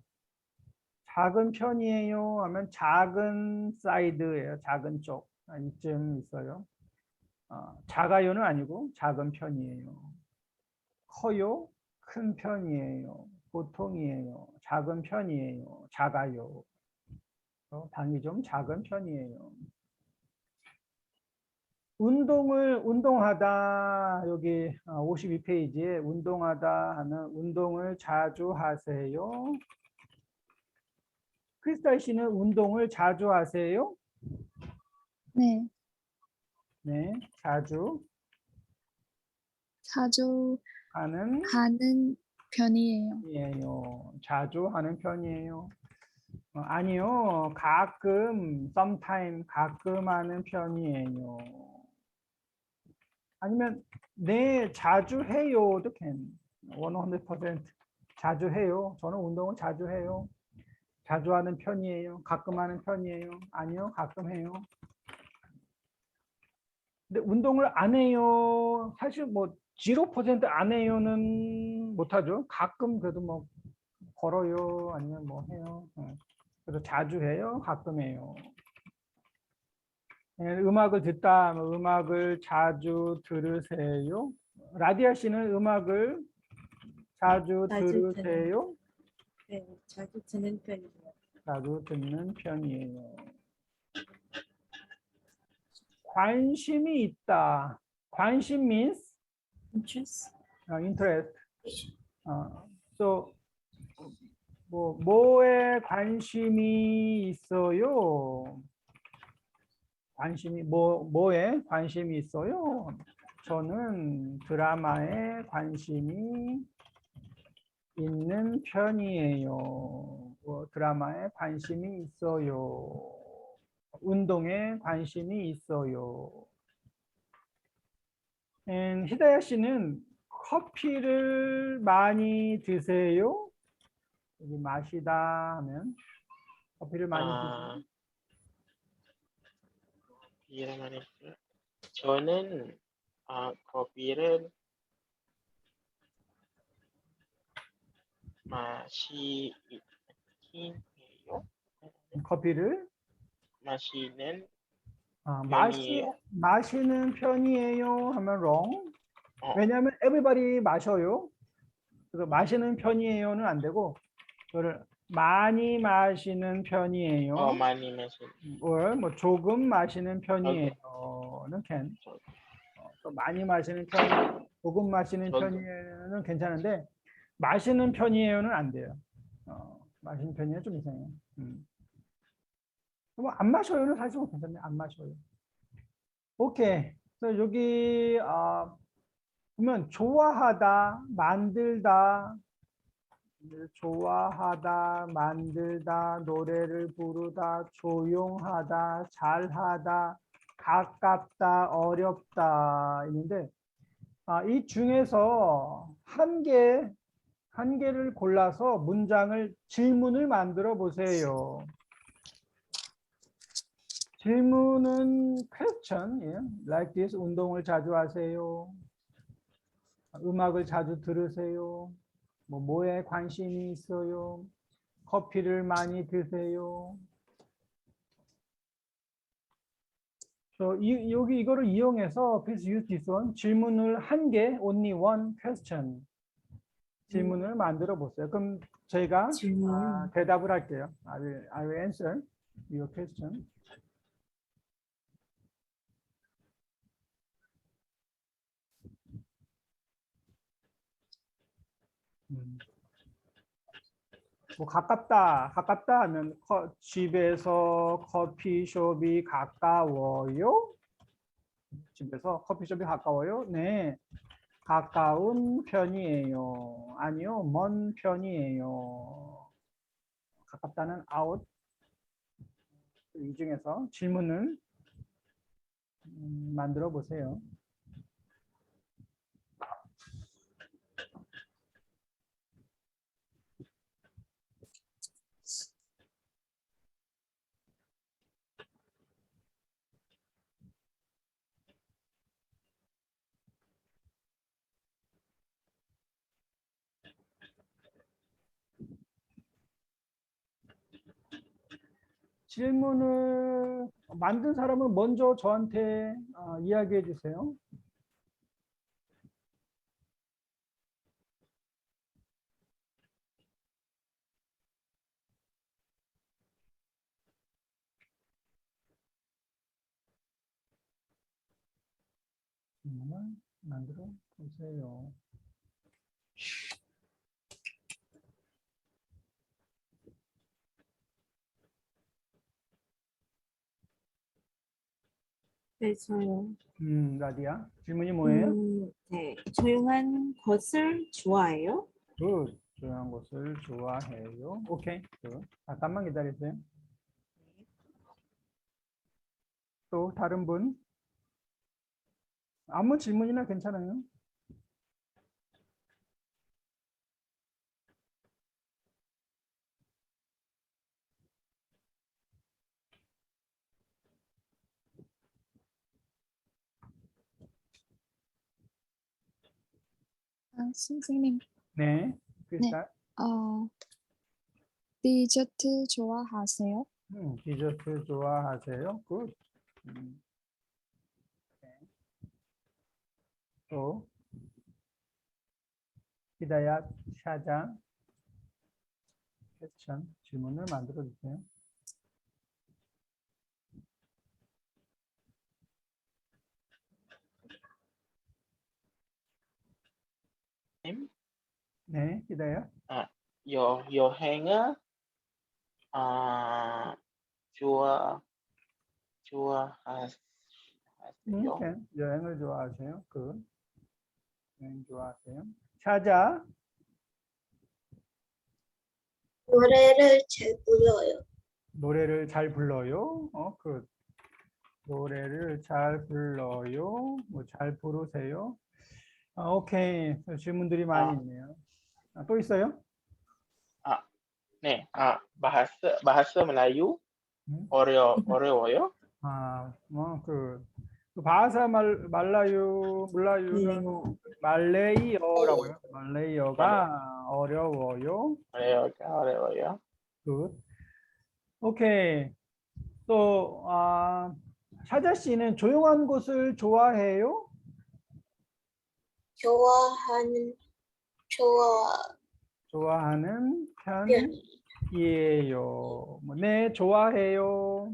[SPEAKER 1] 작은 편이에요 하면 작은 사이드예요. 작은 쪽 이쯤 있어요. 작아요는 아니고 작은 편이에요. 커요, 큰 편이에요. 보통이에요. 작은 편이에요. 작아요. 방이 좀 작은 편이에요. 운동하다, 여기 52페이지에 운동하다 하는 운동을 자주 하세요. 크리스탈 씨는 운동을 자주 하세요?
[SPEAKER 4] 네,
[SPEAKER 1] 네, 자주
[SPEAKER 4] 자주
[SPEAKER 1] 하는
[SPEAKER 4] 하는 편이에요.
[SPEAKER 1] 편이에요. 자주 하는 편이에요. 아니요, 가끔, sometime, 가끔 하는 편이에요. 아니면 네, 자주 해요도 can. 100% 자주 해요. 저는 운동을 자주 해요. 자주 하는 편이에요. 가끔 하는 편이에요. 아니요, 가끔 해요. 근데 운동을 안 해요. 사실 뭐 0%안 해요는 못하죠. 가끔 그래도 뭐 걸어요. 아니면 뭐 해요. 그래서 자주 해요. 가끔 해요. 음악을 듣다, 음악을 자주 들으세요. 라디아 씨는 음악을 자주
[SPEAKER 3] 자주
[SPEAKER 1] 들으세요.
[SPEAKER 3] 네, 자주 듣는 편이에요.
[SPEAKER 1] 자주 듣는 편이에요. 관심이 있다. 관심 means
[SPEAKER 3] Interest?
[SPEAKER 1] interest. So 뭐에 관심이 있어요? 관심이 뭐에 관심이 있어요? 저는 드라마에 관심이 있는 편이에요. 드라마에 관심이 있어요. 운동에 관심이 있어요. 히다야 씨는 커피를 많이 드세요? 여기 마시다 하면 커피를 많이 드세요?
[SPEAKER 5] 커피를 많이 먹어요. 저는 커피를 마시긴 해요.
[SPEAKER 1] 커피를
[SPEAKER 5] 마시는
[SPEAKER 1] 마시,
[SPEAKER 5] 편이에요.
[SPEAKER 1] 마시는 편이에요 하면 wrong.
[SPEAKER 5] 어,
[SPEAKER 1] 왜냐하면 everybody 마셔요. 그래서 마시는 편이에요는 안 되고 그거를 많이 마시는 편이에요.
[SPEAKER 5] 많이 마시는.
[SPEAKER 1] or 뭐 조금 마시는
[SPEAKER 5] 저도,
[SPEAKER 1] 편이에요는 can.
[SPEAKER 5] 저,
[SPEAKER 1] 또 많이 마시는 편이 조금 마시는
[SPEAKER 5] 저도.
[SPEAKER 1] 편이에요는 괜찮은데 마시는 편이에요는 안 돼요. 마시는 편이에요 좀 이상해요. 뭐안 마셔요는 사실 뭐 괜찮네. 안 마셔요. 오케이. 그래서 여기 보면 좋아하다, 만들다, 좋아하다, 만들다, 노래를 부르다, 조용하다, 잘하다, 가깝다, 어렵다 있는데 이 중에서 한 개를 골라서 질문을 만들어 보세요. 질문은 question, like this, 운동을 자주 하세요. 음악을 자주 들으세요. 뭐에 관심이 있어요. 커피를 많이 드세요. 여기 이거를 이용해서 please use this one. 질문을 한 개, only one question. 질문을 만들어 보세요. 그럼 저희가
[SPEAKER 3] 질문.
[SPEAKER 1] 대답을 할게요. I will answer your question. 뭐 가깝다 하면 집에서 커피숍이 가까워요? 집에서 커피숍이 가까워요? 네, 가까운 편이에요. 아니요, 먼 편이에요. 가깝다는 out. 이 중에서 질문을 만들어 보세요. 질문을 만든 사람은 먼저 저한테 이야기해 주세요. 질문을 만들어 보세요.
[SPEAKER 3] 네, 저요.
[SPEAKER 1] 라디아. 질문이 뭐예요?
[SPEAKER 3] 네, 조용한 곳을 좋아해요?
[SPEAKER 1] 굿. 조용한 곳을 좋아해요. 오케이. 굿. 잠깐만 기다리세요. 또 다른 분? 아무 질문이나 괜찮아요.
[SPEAKER 4] 선생님,
[SPEAKER 1] 네.
[SPEAKER 4] 네.
[SPEAKER 1] 크리스탈.
[SPEAKER 4] 디저트 좋아하세요?
[SPEAKER 1] 디저트 좋아하세요? 굿. 네. 또 히다야 샤장 퀘스천 질문을 만들어 주세요.
[SPEAKER 5] Em
[SPEAKER 1] 네, 히다야.
[SPEAKER 5] 여행을 좋아 좋아하세요?
[SPEAKER 1] 오케이. 여행을 좋아하세요? 굿. 여행 좋아하세요? 샤자.
[SPEAKER 2] 노래를 잘 불러요.
[SPEAKER 1] 노래를 잘 불러요? 굿. 노래를 잘 불러요? 뭐 잘 부르세요? 오케이. 질문들이 많이 있네요. 또 있어요?
[SPEAKER 5] 네, bahasa Melayu
[SPEAKER 1] 음?
[SPEAKER 5] 어려워요?
[SPEAKER 1] 그 바하사 말라유는
[SPEAKER 3] 네,
[SPEAKER 1] 말레이어라고요. 말레이어가 어려워요.
[SPEAKER 5] 어려워요?
[SPEAKER 1] 굿. 오케이. 또 샤자 씨는 조용한 곳을 좋아해요? 좋아하는
[SPEAKER 2] 편이.
[SPEAKER 1] 편이에요. 네, 좋아해요.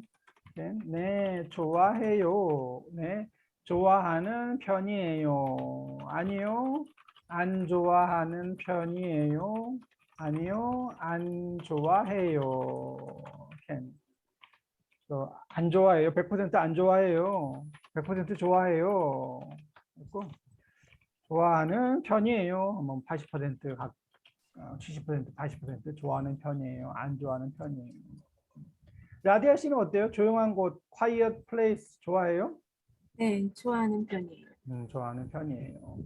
[SPEAKER 1] 네, 좋아해요. 네, 좋아하는 편이에요. 아니요, 안 좋아하는 편이에요. 아니요, 안 좋아해요. 안 좋아해요. 100% 안 좋아해요. 100% 좋아해요. 그리고 좋아하는 편이에요. 뭐 80% 70%, 80% 좋아하는 편이에요. 안 좋아하는 편이에요. 라디아 씨는 어때요? 조용한 곳, quiet place 좋아해요?
[SPEAKER 3] 네, 좋아하는 편이에요.
[SPEAKER 1] 좋아하는 편이에요.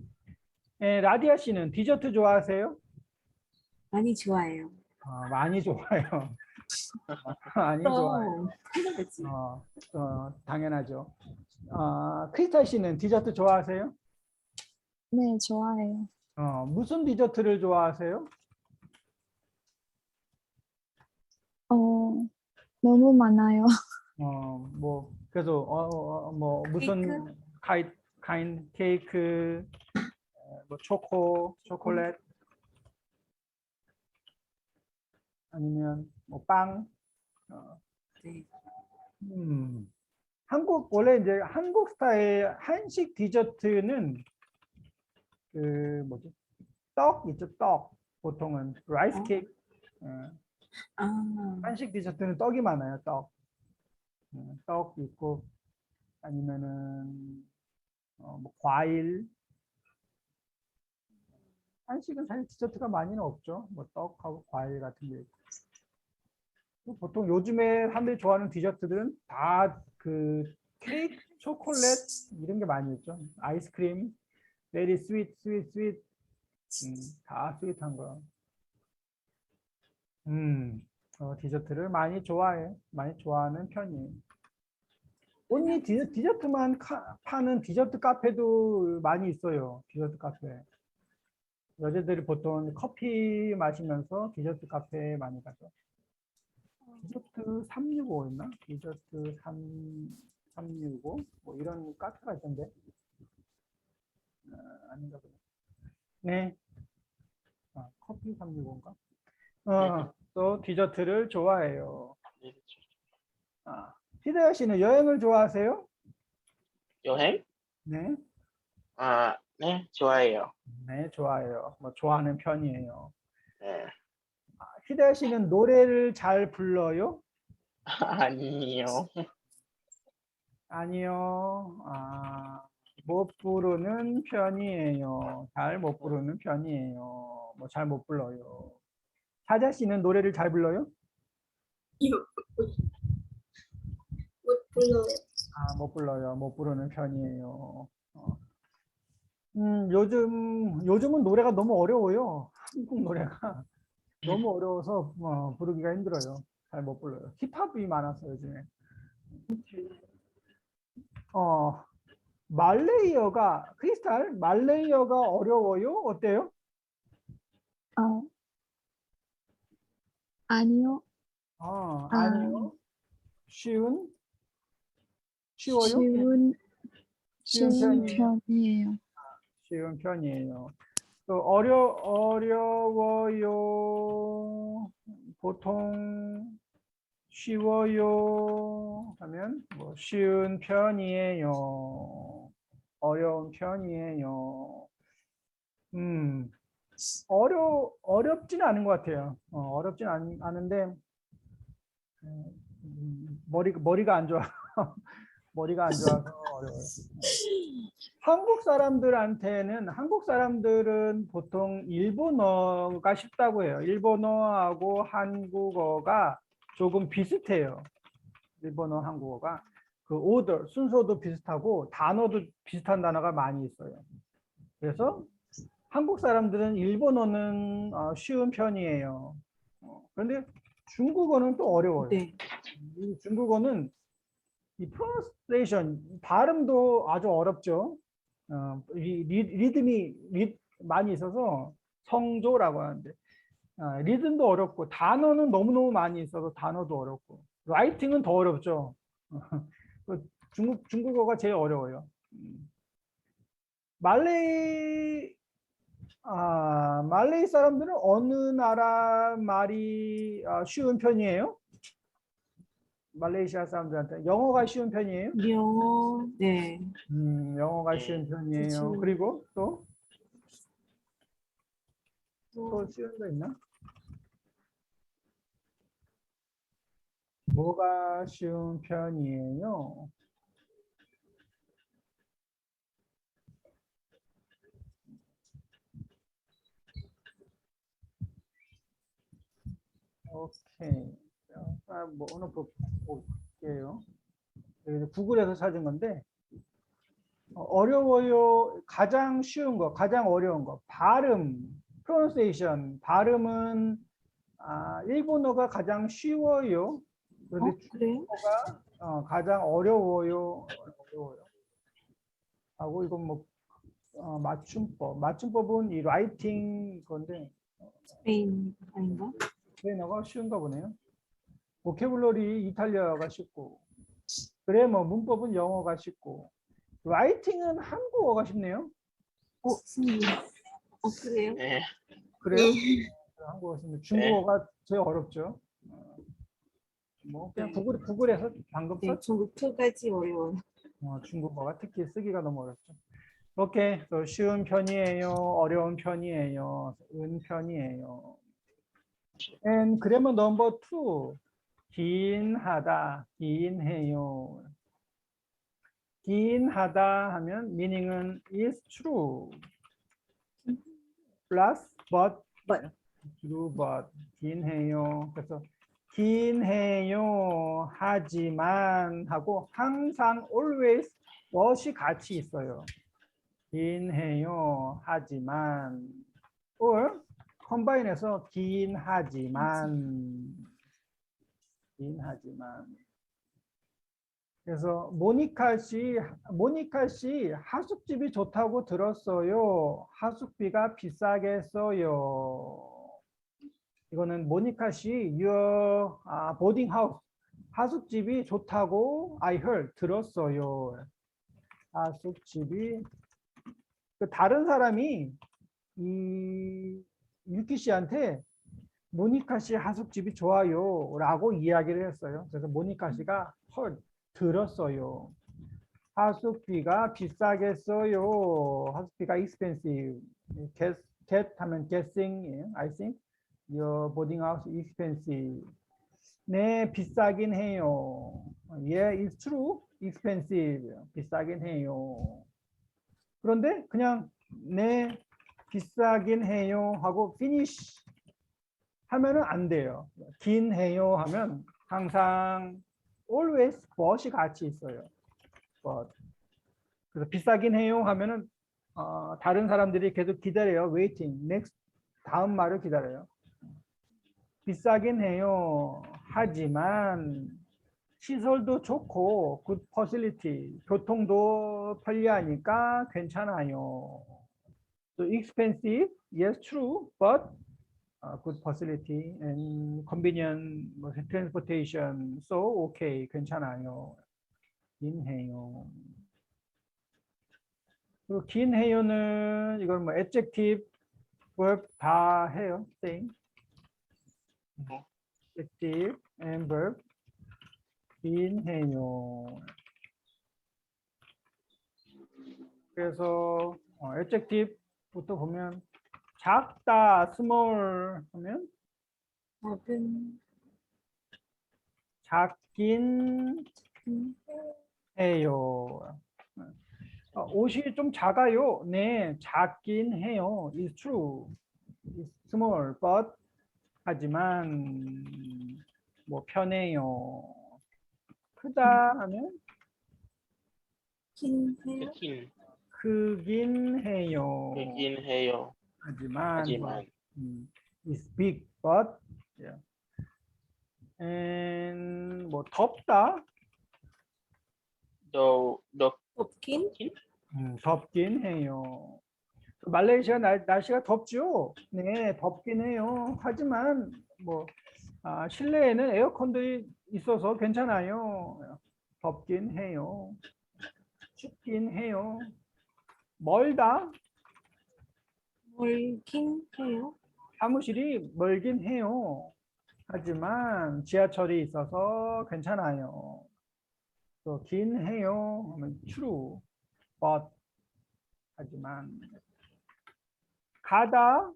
[SPEAKER 1] 라디아 씨는 디저트 좋아하세요?
[SPEAKER 3] 많이 좋아해요.
[SPEAKER 1] 많이 좋아요. 많이 좋아요.
[SPEAKER 3] 그렇지.
[SPEAKER 1] 당연하죠. 크리스탈 씨는 디저트 좋아하세요?
[SPEAKER 4] 네, 좋아해요.
[SPEAKER 1] 무슨 디저트를 좋아하세요?
[SPEAKER 4] 너무 많아요.
[SPEAKER 1] 그래서 뭐 무슨 카인 케이크, 뭐 초콜릿 아니면 뭐 빵.
[SPEAKER 3] 네.
[SPEAKER 1] 원래 이제 한국 스타일 한식 디저트는 그 뭐지? 떡 있죠, 떡. 보통은 라이스 케이크.
[SPEAKER 3] 아,
[SPEAKER 1] 한식 디저트는 떡이 많아요. 떡. 떡 있고 아니면은 뭐 과일. 한식은 사실 디저트가 많이는 없죠. 뭐 떡하고 과일 같은 게 있고. 또 보통 요즘에 사람들이 좋아하는 디저트들은 다 그 케이크, 초콜릿 이런 게 많이 있죠. 아이스크림, very sweet, sweet, sweet. 다 스윗한 거. 디저트를 많이 좋아해. 많이 좋아하는 편이에요. 온리 디저트만 파는 디저트 카페도 많이 있어요. 디저트 카페. 여자들이 보통 커피 마시면서 디저트 카페에 많이 가죠. 디저트 365였나? 디저트 365? 뭐 이런 카페가 있던데. 아닌가 보네. 네. 커피 365인가? 또 디저트를 좋아해요. 히데야 씨는 여행을 좋아하세요?
[SPEAKER 5] 여행?
[SPEAKER 1] 네.
[SPEAKER 5] 네, 좋아해요.
[SPEAKER 1] 네, 좋아해요. 뭐 좋아하는 편이에요.
[SPEAKER 5] 네.
[SPEAKER 1] 히데야 씨는 노래를 잘 불러요?
[SPEAKER 5] 아니요.
[SPEAKER 1] 아니요. 못 부르는 편이에요. 잘 못 부르는 편이에요. 뭐 잘 못 불러요. 사자 씨는 노래를 잘 불러요?
[SPEAKER 2] 못 불러요.
[SPEAKER 1] 못 불러요. 못 부르는 편이에요. 요즘은 노래가 너무 어려워요. 한국 노래가 너무 어려워서 부르기가 힘들어요. 잘 못 불러요. 힙합이 많아서 요즘에. 말레이어가 크리스탈 말레이어가 어려워요? 어때요?
[SPEAKER 4] 아니요.
[SPEAKER 1] 아니요. 쉬워요?
[SPEAKER 4] 쉬운
[SPEAKER 1] 쉬운 편이에요.
[SPEAKER 4] 편이에요.
[SPEAKER 1] 쉬운 편이에요. 또 어려워요. 보통 쉬워요 하면 뭐 쉬운 편이에요. 어려운 편이에요. 어렵지는 않은 것 같아요. 어렵진 않은데 머리가 안 좋아. 머리가 안 좋아서 어려워요. 한국 사람들은 보통 일본어가 쉽다고 해요. 일본어하고 한국어가 조금 비슷해요. 일본어, 한국어가. 그 오더, 순서도 비슷하고 단어도 비슷한 단어가 많이 있어요. 그래서 한국 사람들은 일본어는 쉬운 편이에요. 그런데 중국어는 또 어려워요.
[SPEAKER 3] 네.
[SPEAKER 1] 이 중국어는 이 pronunciation, 발음도 아주 어렵죠. 리듬이 많이 있어서 성조라고 하는데 리듬도 어렵고 단어는 너무너무 많이 있어서 단어도 어렵고 라이팅은 더 어렵죠. 그 중국어가 제일 어려워요. 말레이 사람들은 어느 나라 말이 쉬운 편이에요? 말레이시아 사람들한테 영어가 쉬운 편이에요?
[SPEAKER 3] 영어, 네.
[SPEAKER 1] 영어가 쉬운 편이에요.
[SPEAKER 3] 그쵸.
[SPEAKER 1] 그리고 또
[SPEAKER 3] 또
[SPEAKER 1] 쉬운 거 있나? 뭐가 쉬운 편이에요? 오케이. 뭐 오늘 볼게요. 여기서 구글에서 찾은 건데 어려워요. 가장 쉬운 거, 가장 어려운 거. 발음, pronunciation. 발음은 일본어가 가장 쉬워요. 그런데
[SPEAKER 3] 그래요?
[SPEAKER 1] 중국어가 가장 어려워요. 하고 이건 뭐 맞춤법은 이 라이팅 건데
[SPEAKER 3] 스페인 아닌가?
[SPEAKER 1] 스페인어가 쉬운가 보네요. 보캐블러리 이탈리아가 쉽고 그래머 문법은 영어가 쉽고 라이팅은 한국어가 쉽네요.
[SPEAKER 3] 그래요?
[SPEAKER 5] 네.
[SPEAKER 1] 그래요?
[SPEAKER 2] 네.
[SPEAKER 1] 한국어 쉽네. 중국어가 제일 어렵죠. 뭐 그냥
[SPEAKER 3] 네.
[SPEAKER 1] 구글에서 방금
[SPEAKER 3] 네, 중국 2까지 어려워요.
[SPEAKER 1] 중국어가 특히 쓰기가 너무 어렵죠. 오케이. 쉬운 편이에요. 어려운 편이에요. 은 편이에요. And grammar number 2. 긴 하다, 긴 해요. 긴 하다 하면 meaning은 is true. plus but true but 긴 해요. 그래서 긴 해요. 하지만 하고 항상 always what이 같이 있어요. 긴 해요. 하지만 or 컴바인해서 긴 하지만 긴 하지만 그래서 모니카 씨 하숙집이 좋다고 들었어요. 하숙비가 비싸겠어요. 이거는 모니카 씨 your boarding house 하숙집이 좋다고 I heard 들었어요. 하숙집이 다른 사람이 이 유키 씨한테 모니카 씨 하숙집이 좋아요 라고 이야기를 했어요. 그래서 모니카 씨가 heard 들었어요. 하숙비가 비싸겠어요. 하숙비가 expensive. Get 하면 guessing, I think. Your boarding house is expensive. 네, 비싸긴 해요. Yeah, it's true. expensive. 비싸긴 해요. 그런데 그냥 네, 비싸긴 해요 하고 finish 하면은 안 돼요. 긴 해요 하면 항상 always but이 같이 있어요. but. 그래서 비싸긴 해요 하면은 다른 사람들이 계속 기다려요. waiting. next 다음 말을 기다려요. 비싸긴 해요. 하지만 시설도 좋고 good facility. 교통도 편리하니까 괜찮아요. So expensive, yes, true, but good facility and convenient transportation. So okay, 괜찮아요. 긴 해요. 그리고 긴 해요는 이걸 뭐 adjective, verb 다 해요. same. adjective and verb. 긴 해요. 그래서 adjective부터 보면 작다, small 하면
[SPEAKER 3] 작은
[SPEAKER 1] 작긴 해요. 옷이 좀 작아요. 네, 작긴 해요. It's true. It's small, but 하지만 뭐 편해요. 크다 하면
[SPEAKER 3] 긴 해요.
[SPEAKER 1] 크긴 해요.
[SPEAKER 5] 크긴 해요.
[SPEAKER 1] 하지만 it's big, but yeah. And 뭐 덥다.
[SPEAKER 3] 덥긴
[SPEAKER 1] 덥긴 해요. 말레이시아 날씨가 덥죠? 네, 덥긴 해요. 하지만 뭐 실내에는 에어컨들이 있어서 괜찮아요. 덥긴 해요. 춥긴 해요. 멀다.
[SPEAKER 3] 멀긴 해요.
[SPEAKER 1] 사무실이 멀긴 해요. 하지만 지하철이 있어서 괜찮아요. 또 긴 해요. 하면 true, but 하지만 가다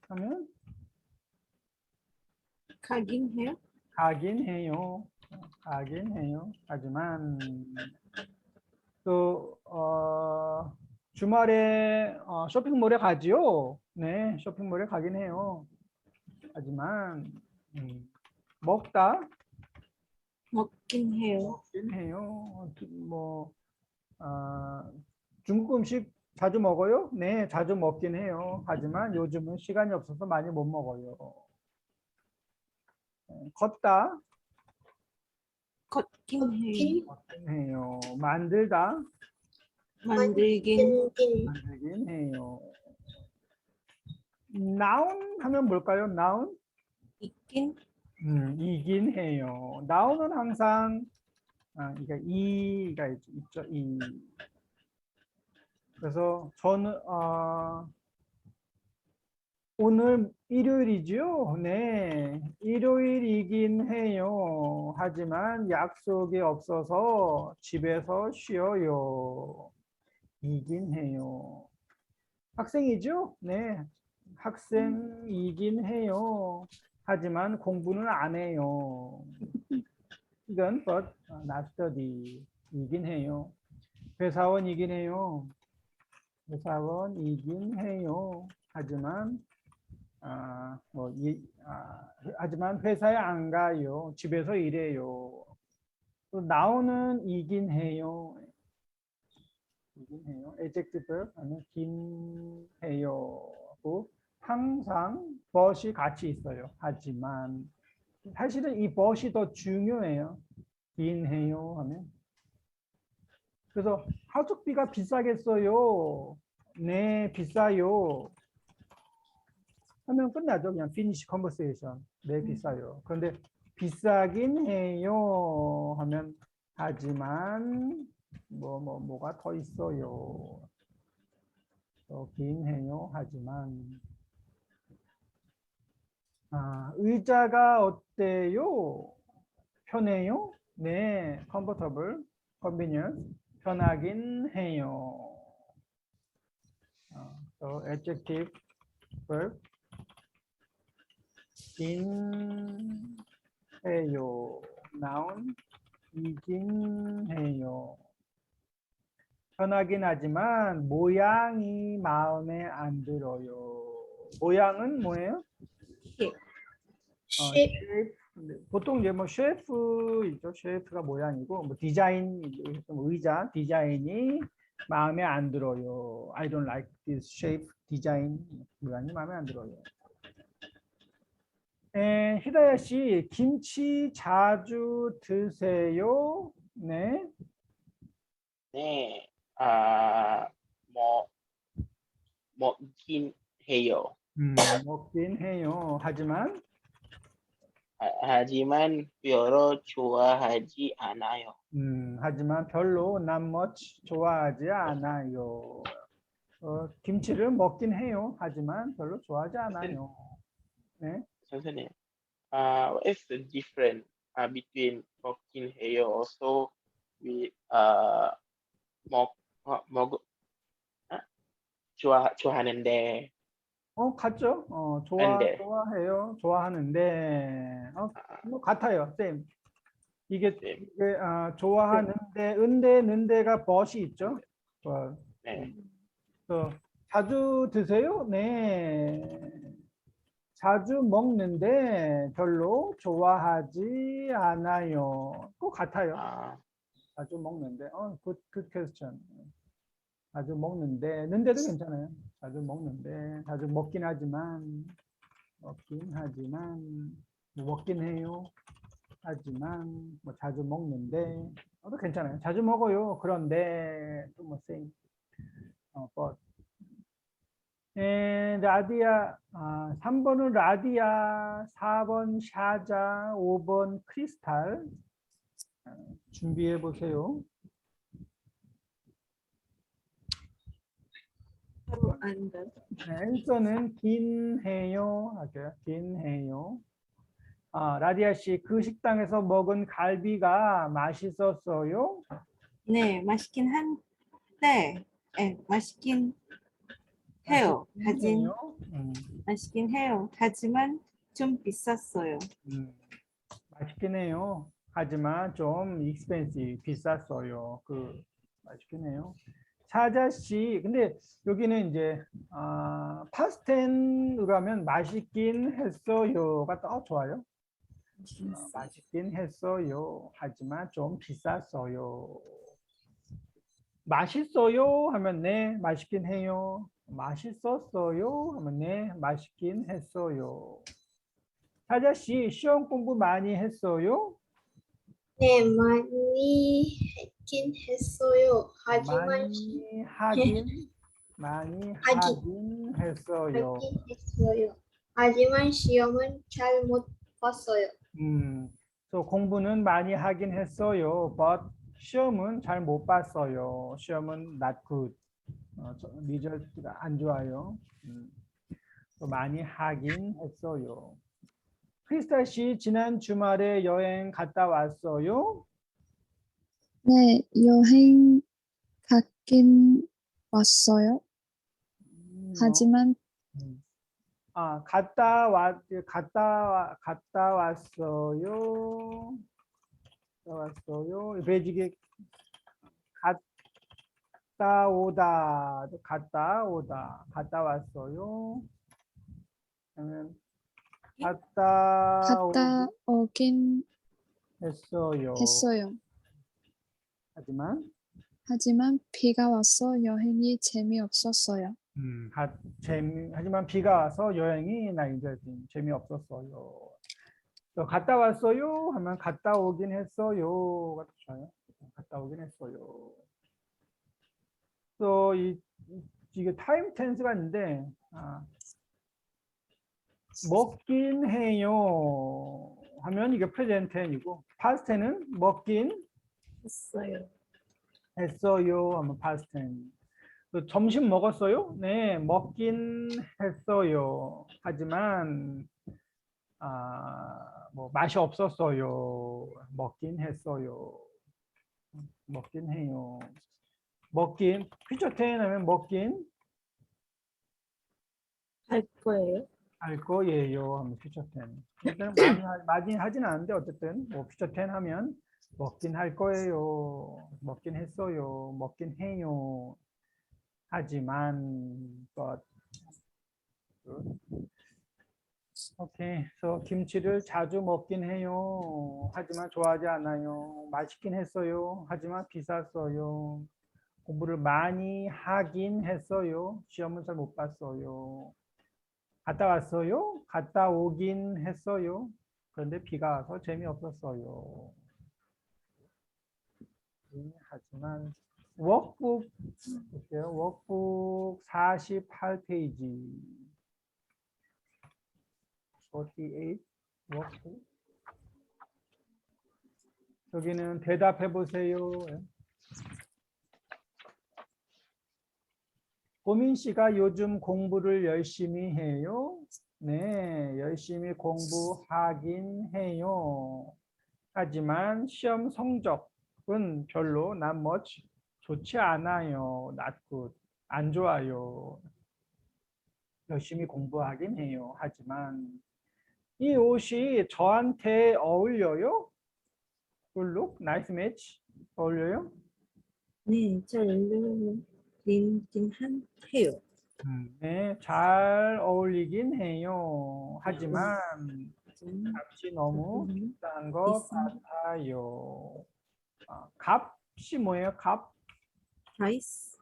[SPEAKER 1] 하면
[SPEAKER 3] 가긴 해요.
[SPEAKER 1] 가긴 해요. 가긴 해요. 하지만 또 주말에 쇼핑몰에 가지요. 네, 쇼핑몰에 가긴 해요. 하지만 먹다
[SPEAKER 3] 먹긴 해요.
[SPEAKER 1] 먹긴 해요. 뭐 중국 음식 자주 먹어요? 네, 자주 먹긴 해요. 하지만 요즘은 시간이 없어서 많이 못 먹어요. 걷다
[SPEAKER 3] 걷긴 해요.
[SPEAKER 1] 걷긴 해요. 만들다
[SPEAKER 3] 만들긴
[SPEAKER 1] 만들긴 해요. noun 하면 뭘까요? noun?
[SPEAKER 3] 있긴
[SPEAKER 1] 이긴 해요. noun은 항상 그러니까 이가 있죠. 이. 그래서 저는 오늘 일요일이죠? 네, 일요일이긴 해요. 하지만 약속이 없어서 집에서 쉬어요. 이긴 해요. 학생이죠? 네. 학생이긴 해요. 하지만 공부는 안 해요. 이건 but not study. 이긴 해요. 회사원이긴 해요. 회사원이긴 해요. 하지만 하지만 회사에 안 가요. 집에서 일해요. 또 나오는 이긴 해요. 이긴 해요. adjective 하면 긴 해요. 하고 항상 but이 같이 있어요. 하지만 사실은 이 but이 더 중요해요. 긴 해요 하면. 그래서 가족비가 비싸겠어요. 네, 비싸요. 하면 끝나죠. 그냥 finish conversation. 네, 비싸요. 그런데 비싸긴 해요 하면 하지만 뭐가 더 있어요. 긴 해요 하지만 의자가 어때요? 편해요? 네, comfortable, convenient, 편하긴 해요. adjective, verb, 긴 해요. noun, 이긴 해요. 편하긴 하지만 모양이 마음에 안 들어요. 모양은 뭐예요?
[SPEAKER 2] shape,
[SPEAKER 1] 쉐이프. 보통 이제 뭐 쉐이프 있죠. 쉐이프가 모양이고 뭐 디자인 의자 디자인이 마음에 안 들어요. I don't like this shape 디자인 모양이 마음에 안 들어요. 히다야 씨 김치 자주 드세요? 네.
[SPEAKER 5] 네. 먹긴 해요.
[SPEAKER 1] 먹긴 해요. 하지만
[SPEAKER 5] 하지만 별로 좋아하지 않아요.
[SPEAKER 1] 하지만 별로 not much 좋아하지 않아요. 김치를 먹긴 해요. 하지만 별로 좋아하지 않아요. 네.
[SPEAKER 5] 선생님, what is the difference between 먹긴 해요 also with 먹 좋아하는데
[SPEAKER 1] 같죠?
[SPEAKER 5] 한데
[SPEAKER 1] 좋아해요. 좋아하는데, 뭐 같아요. 쌤. 이게 좋아하는데, 는데가 벗이 있죠?
[SPEAKER 5] 네.
[SPEAKER 1] 자주 드세요? 네. 자주 먹는데 별로 좋아하지 않아요. 꼭 같아요. 자주 먹는데, good question. 자주 먹는데, 는데도 괜찮아요. 자주 먹는데, 자주 먹긴 하지만, 먹긴 해요. 하지만, 뭐 자주 먹는데, 또 괜찮아요. 자주 먹어요. 그런데, 또 뭐, saying, but. 라디아, 3번은 라디아, 4번 샤자, 5번 크리스탈. 준비해 보세요.
[SPEAKER 3] 하루 안 가.
[SPEAKER 1] 앤서는 긴 해요. 할게요. 긴 해요. 라디아 씨, 그 식당에서 먹은 갈비가 맛있었어요?
[SPEAKER 3] 네, 맛있긴 한데, 맛있긴 해요. 맛있긴 해요. 하지만 좀 비쌌어요.
[SPEAKER 1] 맛있긴 해요. 하지만 좀 expensive, 비쌌어요. 맛있긴 해요. 사자 씨, 근데 여기는 이제 파스텐으로 하면 맛있긴 했어요가 더 좋아요. 맛있긴 했어요. 하지만 좀 비쌌어요. 맛있어요 하면 네, 맛있긴 해요. 맛있었어요 하면 네, 맛있긴 했어요. 사자 씨, 시험 공부 많이 했어요?
[SPEAKER 2] 네, 많이 했긴 했어요. 하지만
[SPEAKER 1] 많이
[SPEAKER 2] 하긴.
[SPEAKER 1] 하긴 했어요.
[SPEAKER 2] 하긴 했어요. 하지만 시험은 잘 못 봤어요.
[SPEAKER 1] 그래서 공부는 많이 하긴 했어요. But 시험은 잘 못 봤어요. 시험은 not good. 리절트가 안 좋아요. 또 많이 하긴 했어요. 크리스탈 씨, 지난 주말에 여행 갔다 왔어요?
[SPEAKER 4] 네, 여행 갔긴 왔어요.
[SPEAKER 1] 뭐,
[SPEAKER 4] 하지만
[SPEAKER 1] 갔다 왔어요. 갔다 왔어요. 배지기 갔다 왔어요. 그러면 갔다
[SPEAKER 4] 갔다 오긴
[SPEAKER 1] 했어요.
[SPEAKER 4] 하지만 비가 와서 여행이 재미없었어요.
[SPEAKER 1] 하지만 비가 와서 여행이 나 이제 재미없었어요. 또 갔다 왔어요 하면 갔다 오긴 했어요가 더 좋아요. 갔다 오긴 했어요. 또 이게 타임 텐스가 있는데 먹긴 해요 하면 이게 프레젠트 텐이고 파스트 텐은 먹긴 했어요 하면 파스트 텐. 또 점심 먹었어요? 네, 먹긴 했어요. 하지만 뭐 맛이 없었어요. 먹긴 했어요. 먹긴 해요. 먹긴 퓨처 텐 하면 먹긴
[SPEAKER 3] 할 거예요.
[SPEAKER 1] 할 거예요 하면 퓨처 텐. 일단 많이 하진 않은데 어쨌든 뭐 퓨처 텐 하면 먹긴 할 거예요. 먹긴 했어요. 먹긴 해요. 하지만 오케이. 그래서 김치를 자주 먹긴 해요. 하지만 좋아하지 않아요. 맛있긴 했어요. 하지만 비쌌어요. 공부를 많이 하긴 했어요. 시험은 잘 못 봤어요. 갔다 왔어요. 갔다 오긴 했어요. 그런데 비가 와서 재미없었어요. 하지만 워크북 볼게요. 워크북 48페이지. 48 워크북. 여기는 대답해 보세요. 고민 씨가 요즘 공부를 열심히 해요. 네, 열심히 공부하긴 해요. 하지만 시험 성적은 별로 not much 좋지 않아요. not good. 안 좋아요. 열심히 공부하긴 해요. 하지만 이 옷이 저한테 어울려요? Good look, nice match. 어울려요?
[SPEAKER 3] 네, 잘 어울리긴 해요.
[SPEAKER 1] 네, 잘 어울리긴 해요. 하지만 값이 너무 비싼 것
[SPEAKER 3] 비싼.
[SPEAKER 1] 같아요. 값이 뭐예요? 값?
[SPEAKER 3] price.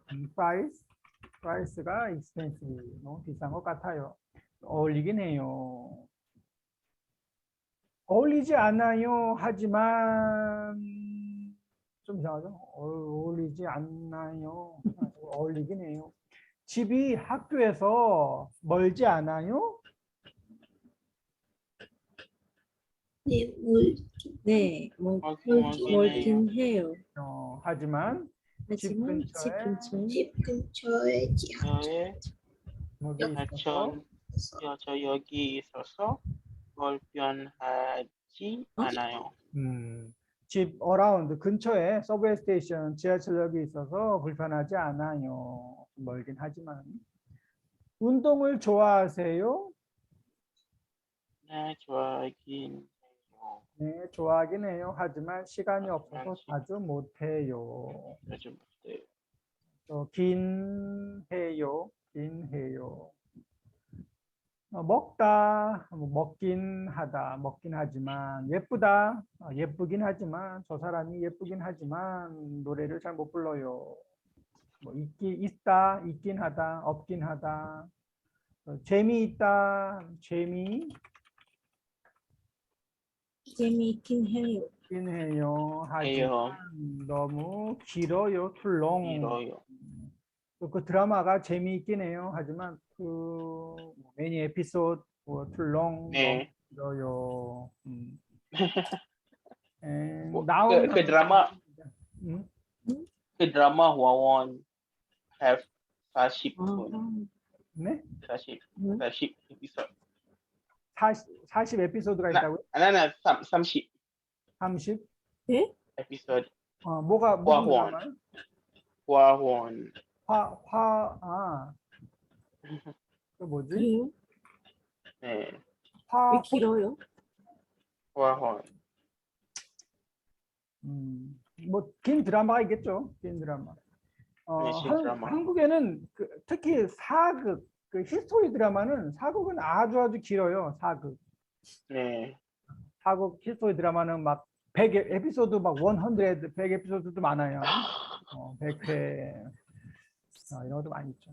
[SPEAKER 1] price가 expensive. 너무 비싼 것 같아요. 어울리긴 해요. 어울리지 않아요. 하지만 좀 이상하죠? 어울리지 않나요? 어울리긴 해요. 집이 학교에서 멀지 않아요?
[SPEAKER 2] 네,
[SPEAKER 3] 네,
[SPEAKER 5] 먹긴
[SPEAKER 3] 멀긴 해요.
[SPEAKER 1] 하지만 집
[SPEAKER 3] 하지만 집
[SPEAKER 1] 근처에
[SPEAKER 3] 근처에
[SPEAKER 2] 집 근처에
[SPEAKER 5] 저의
[SPEAKER 1] 여기 있어서
[SPEAKER 5] 저 여기 있어서 불편하지 않아요.
[SPEAKER 1] 집 어라운드 근처에 서브웨이 스테이션 지하철역이 있어서 불편하지 않아요. 멀긴 하지만 운동을 좋아하세요?
[SPEAKER 5] 네, 좋아하긴 해요.
[SPEAKER 1] 네, 좋아하긴 해요. 하지만 시간이 없어서 자주 못해요.
[SPEAKER 5] 자주 못해요.
[SPEAKER 1] 긴 해요. 먹다, 먹긴 하다, 먹긴 하지만 예쁘다, 예쁘긴 하지만 저 사람이 예쁘긴 하지만 노래를 잘 못 불러요. 뭐 있긴 하다, 없긴 하다. 재미있다,
[SPEAKER 3] 재미있긴 해요.
[SPEAKER 1] 재미있긴 해요. 하지만
[SPEAKER 5] 해요.
[SPEAKER 1] 너무 길어요, 툴롱.
[SPEAKER 5] 길어요.
[SPEAKER 1] 그 드라마가 재미있긴 해요. 하지만 그 매니 에피소드 툴롱
[SPEAKER 5] 네.
[SPEAKER 1] 너무 길어요.
[SPEAKER 5] 그
[SPEAKER 1] 나오는
[SPEAKER 5] 드라마
[SPEAKER 1] 음?
[SPEAKER 5] 그 드라마 Wawon have 40분.
[SPEAKER 1] 네?
[SPEAKER 5] 40 에피소드.
[SPEAKER 1] 40 에피소드가 있다고요?
[SPEAKER 5] 아니 30
[SPEAKER 1] 30?
[SPEAKER 3] 네?
[SPEAKER 5] 에피소드.
[SPEAKER 1] 무슨
[SPEAKER 5] Wawon.
[SPEAKER 1] 드라마요?
[SPEAKER 5] Wawon.
[SPEAKER 1] 그 뭐지?
[SPEAKER 3] 그래요?
[SPEAKER 5] 네.
[SPEAKER 3] 왜
[SPEAKER 1] 화,
[SPEAKER 3] 길어요?
[SPEAKER 5] 화혼.
[SPEAKER 1] 뭐 긴 드라마가 있겠죠. 긴 드라마.
[SPEAKER 5] 네, 긴 드라마.
[SPEAKER 1] 한국에는 특히 사극, 그 히스토리 드라마는 사극은 아주 길어요. 사극.
[SPEAKER 5] 네.
[SPEAKER 1] 사극 히스토리 드라마는 막 100 에피소드 막 100, 100 에피소드도 많아요. 100회 이런 것도 많이 있죠.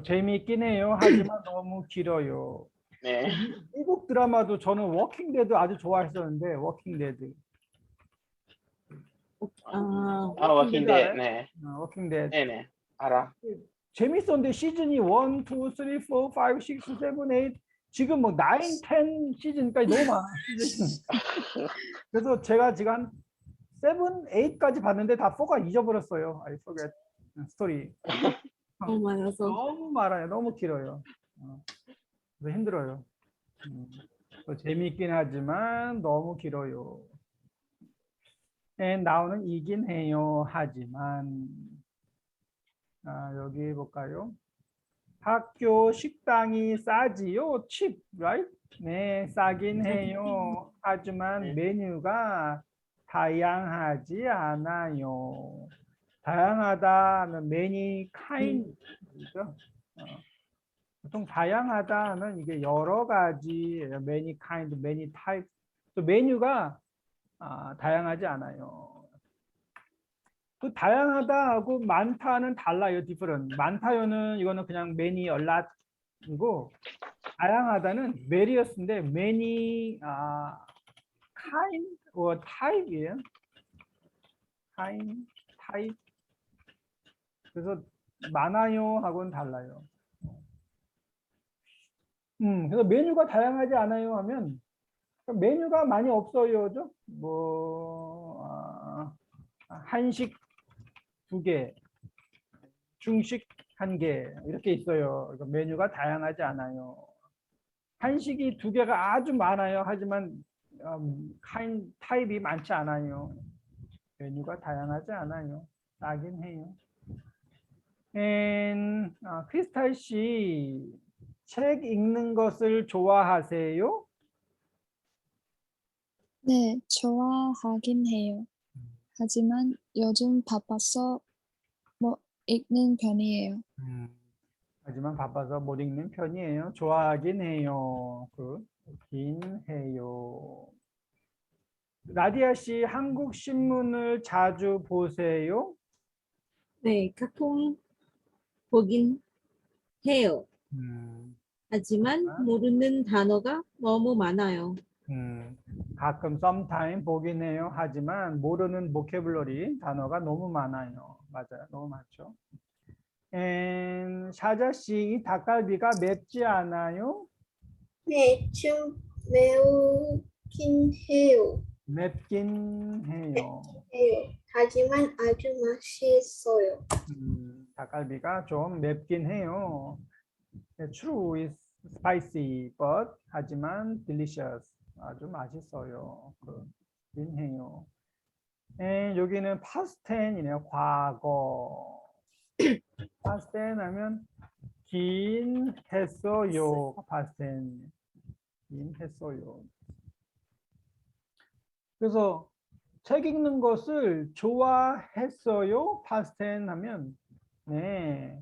[SPEAKER 1] 재미있긴 해요. 하지만 너무 길어요.
[SPEAKER 5] 네.
[SPEAKER 1] 미국 드라마도 저는 워킹 데드 아주 좋아했었는데 워킹 데드.
[SPEAKER 3] 아,
[SPEAKER 5] 워킹
[SPEAKER 1] 데드
[SPEAKER 5] 데드.
[SPEAKER 1] 알아요?
[SPEAKER 5] 네.
[SPEAKER 1] 워킹 데드.
[SPEAKER 5] 네네. 알아.
[SPEAKER 1] 재밌었는데 시즌이 1, 2, 3, 4, 5, 6, 7, 8 지금 뭐 9, 10 시즌까지 너무 많아요. 그래서 제가 지금 한 7, 8까지 봤는데 다 4가 잊어버렸어요. I forget 스토리.
[SPEAKER 3] 너무 많아서.
[SPEAKER 1] 너무 많아요. 너무 길어요. 그래서 힘들어요. 재미있긴 하지만 너무 길어요. 나오는 이긴 해요. 하지만 여기 볼까요? 학교 식당이 싸지요? cheap, right? 네, 싸긴 해요. 하지만
[SPEAKER 5] 네.
[SPEAKER 1] 메뉴가 다양하지 않아요. 다양하다 하면 many kind이죠. 보통 다양하다 하면 이게 여러 가지, many kind, many type. 또 메뉴가 다양하지 않아요. 그 다양하다하고 많다는 달라요. different. 많다요는 이거는 그냥 many, a lot이고 다양하다는 various인데 many, kind or type이에요. kind, type. 그래서 많아요 하고는 달라요. 그래서 메뉴가 다양하지 않아요 하면 메뉴가 많이 없어요죠. 뭐 한식 2개, 중식 1개 이렇게 있어요. 그러니까 메뉴가 다양하지 않아요. 한식이 2개가 아주 많아요. 하지만 타입이 많지 않아요. 메뉴가 다양하지 않아요. 싸긴 해요. 크리스탈 씨, 책 읽는 것을 좋아하세요?
[SPEAKER 4] 네, 좋아하긴 해요. 하지만 요즘 바빠서 못 읽는 편이에요.
[SPEAKER 1] 하지만 바빠서 못 읽는 편이에요. 좋아하긴 해요. 읽긴 해요. 나디아 씨, 한국 신문을 자주 보세요?
[SPEAKER 3] 네, 가끔 보긴 해요. 하지만 모르는 단어가 너무 많아요.
[SPEAKER 1] 가끔 sometime 보긴 해요. 하지만 모르는 보캐블러리 단어가 너무 많아요. 맞아요. 너무 많죠. 샤자 씨, 이 닭갈비가 맵지 않아요?
[SPEAKER 2] 네, 좀 매우긴 해요.
[SPEAKER 1] 맵긴 해요.
[SPEAKER 2] 하지만 아주 맛있어요.
[SPEAKER 1] 닭갈비가 좀 맵긴 해요. True is spicy, but 하지만 delicious. 아주 맛있어요. 그렇긴 해요. 여기는 past tense이네요. 과거. past tense 하면 긴 했어요. past tense. 긴 했어요. 그래서 책 읽는 것을 좋아했어요. past tense 하면 네.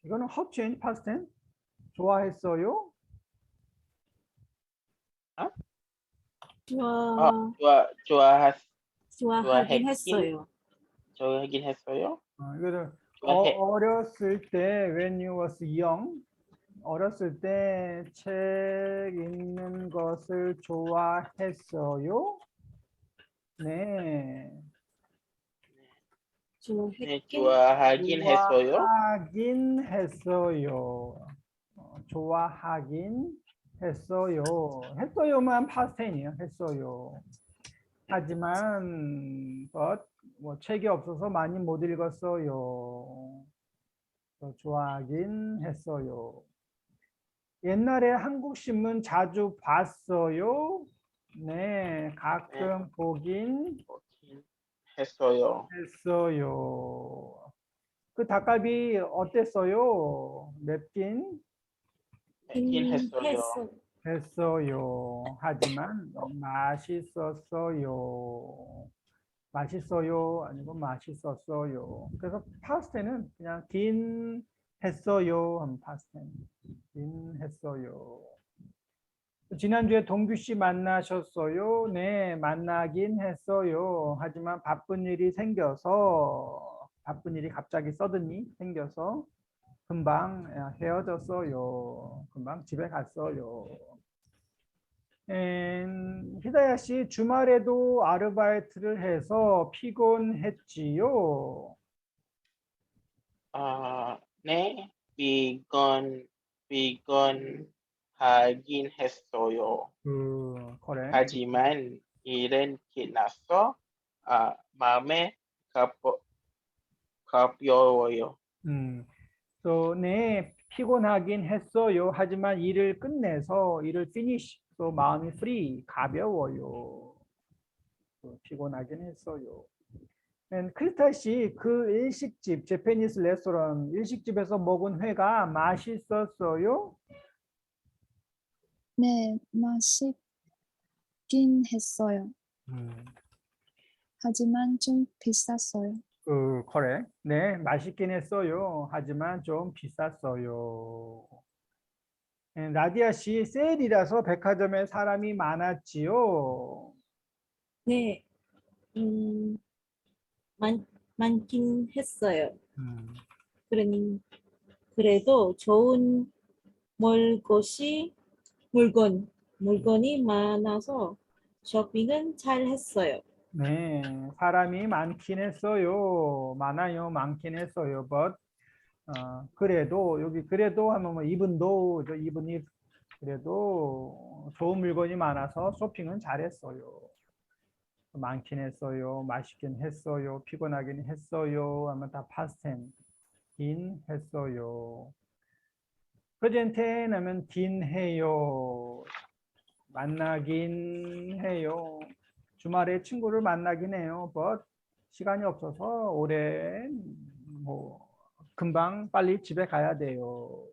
[SPEAKER 1] 이거는 hot change past tense. 좋아했어요?
[SPEAKER 3] 좋아하긴 했어요.
[SPEAKER 5] 좋아하긴 했어요.
[SPEAKER 1] 이거를
[SPEAKER 5] 좋아해.
[SPEAKER 1] 어렸을 때 when you was young 어렸을 때 책 읽는 것을 좋아했어요? 네.
[SPEAKER 5] 네, 좋아하긴 했어요.
[SPEAKER 1] 좋아하긴 했어요. 좋아하긴 했어요. 했어요만 past tense이에요. 했어요. 하지만 뭐 책이 없어서 많이 못 읽었어요. 좋아하긴 했어요. 옛날에 한국 신문 자주 봤어요? 네, 가끔 보긴
[SPEAKER 5] 했어요.
[SPEAKER 1] 했어요. 그 닭갈비 어땠어요? 맵긴
[SPEAKER 5] 맵긴 했어요.
[SPEAKER 1] 했어요. 하지만 맛있었어요. 맛있어요. 아니고 맛있었어요. 그래서 파스타는 그냥 긴 했어요. 하면 파스타. 긴 했어요. 지난주에 동규 씨 만나셨어요? 네, 만나긴 했어요. 하지만 바쁜 일이 갑자기 서든이 생겨서 금방 헤어졌어요. 금방 집에 갔어요. 히다야 씨, 주말에도 아르바이트를 해서 피곤했지요.
[SPEAKER 5] 네, 비건 하긴 했어요.
[SPEAKER 1] 그래.
[SPEAKER 5] 하지만 일은 끝나서 마음에 가벼워요.
[SPEAKER 1] 네, 피곤하긴 했어요. 하지만 일을 끝내서 일을 finish, 또 마음이 free, 가벼워요. 피곤하긴 했어요. 크리스탈 씨, 그 일식집, 제페니스 레스토랑 일식집에서 먹은 회가 맛있었어요?
[SPEAKER 4] 네, 맛있긴 했어요. 하지만 좀 비쌌어요.
[SPEAKER 1] 그래. 네, 맛있긴 했어요. 하지만 좀 비쌌어요. 라디아 씨, 세일이라서 백화점에 사람이 많았지요.
[SPEAKER 3] 네, 많긴 했어요.
[SPEAKER 1] 음,
[SPEAKER 3] 그래도 좋은 물건이 많아서 쇼핑은 잘 했어요.
[SPEAKER 1] 네, 사람이 많긴 했어요. 많아요, 많긴 했어요. But 그래도 여기 그래도 하면 뭐 이분도 이분이 그래도 좋은 물건이 많아서 쇼핑은 잘했어요. 많긴 했어요. 맛있긴 했어요. 피곤하긴 했어요. 하면 다 파스텐 긴 했어요. 프레젠텐 하면 긴 해요. 만나긴 해요. 주말에 친구를 만나긴 해요. But 시간이 없어서 올해 뭐 금방 빨리 집에 가야 돼요.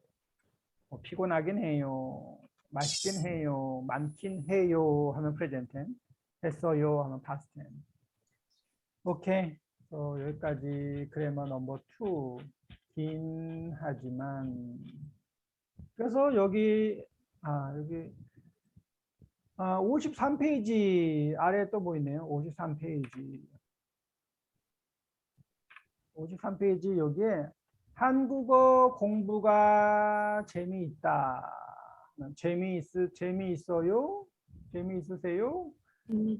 [SPEAKER 1] 피곤하긴 해요. 맛있긴 해요. 많긴 해요. 하면 프레젠텐. 했어요. 하면 파스텐. 오케이. 여기까지 그래머 넘버 2. 긴 하지만. 그래서 여기 53페이지 아래 또 뭐 있네요. 53페이지. 53페이지 여기에 한국어 공부가 재미있다. 재미있어요? 재미있으세요?
[SPEAKER 3] 네.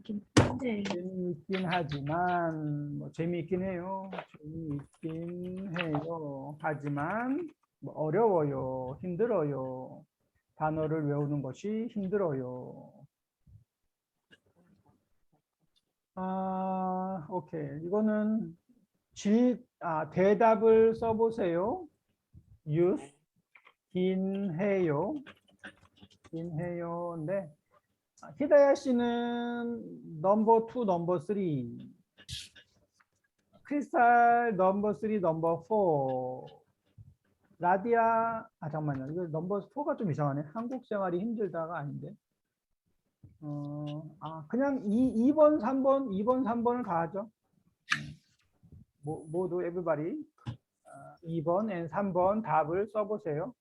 [SPEAKER 1] 재미있긴 하지만 재미있긴 해요. 재미있긴 해요. 하지만 어려워요. 힘들어요. 단어를 외우는 것이 힘들어요. 오케이. 이거는 대답을 써보세요. use, 긴 해요. 긴 해요인데, 히다야 씨는 넘버 2, 넘버 3, 크리스탈 넘버 3, 넘버 4, 라디아, 잠깐만요. 이거 넘버 4가 좀 이상하네. 한국 생활이 힘들다가 아닌데. 그냥 2번, 3번, 2번, 3번을 가죠. 모두 everybody 2번 and 3번 답을 써보세요.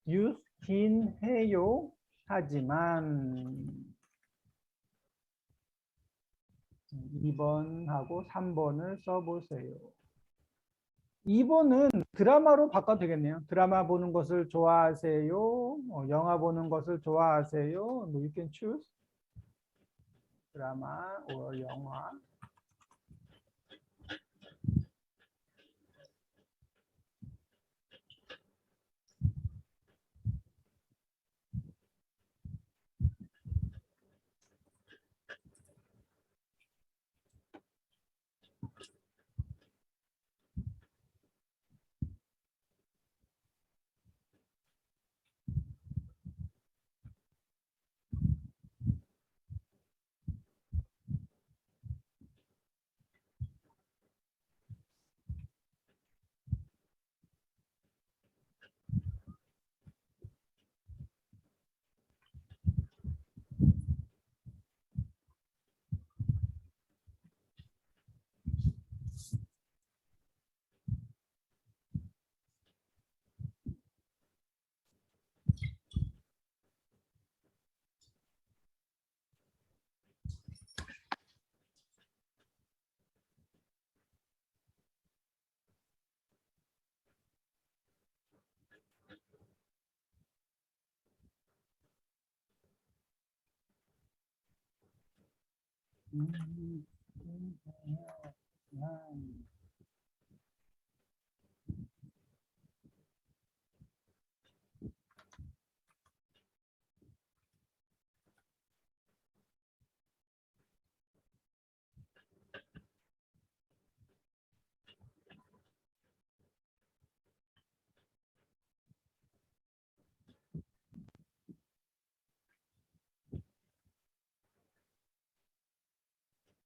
[SPEAKER 1] use 긴 해요. 하지만 2번하고 3번을 써보세요. 2번은 드라마로 바꿔도 되겠네요. 드라마 보는 것을 좋아하세요? 영화 보는 것을 좋아하세요? You can choose. 드라마 or 영화.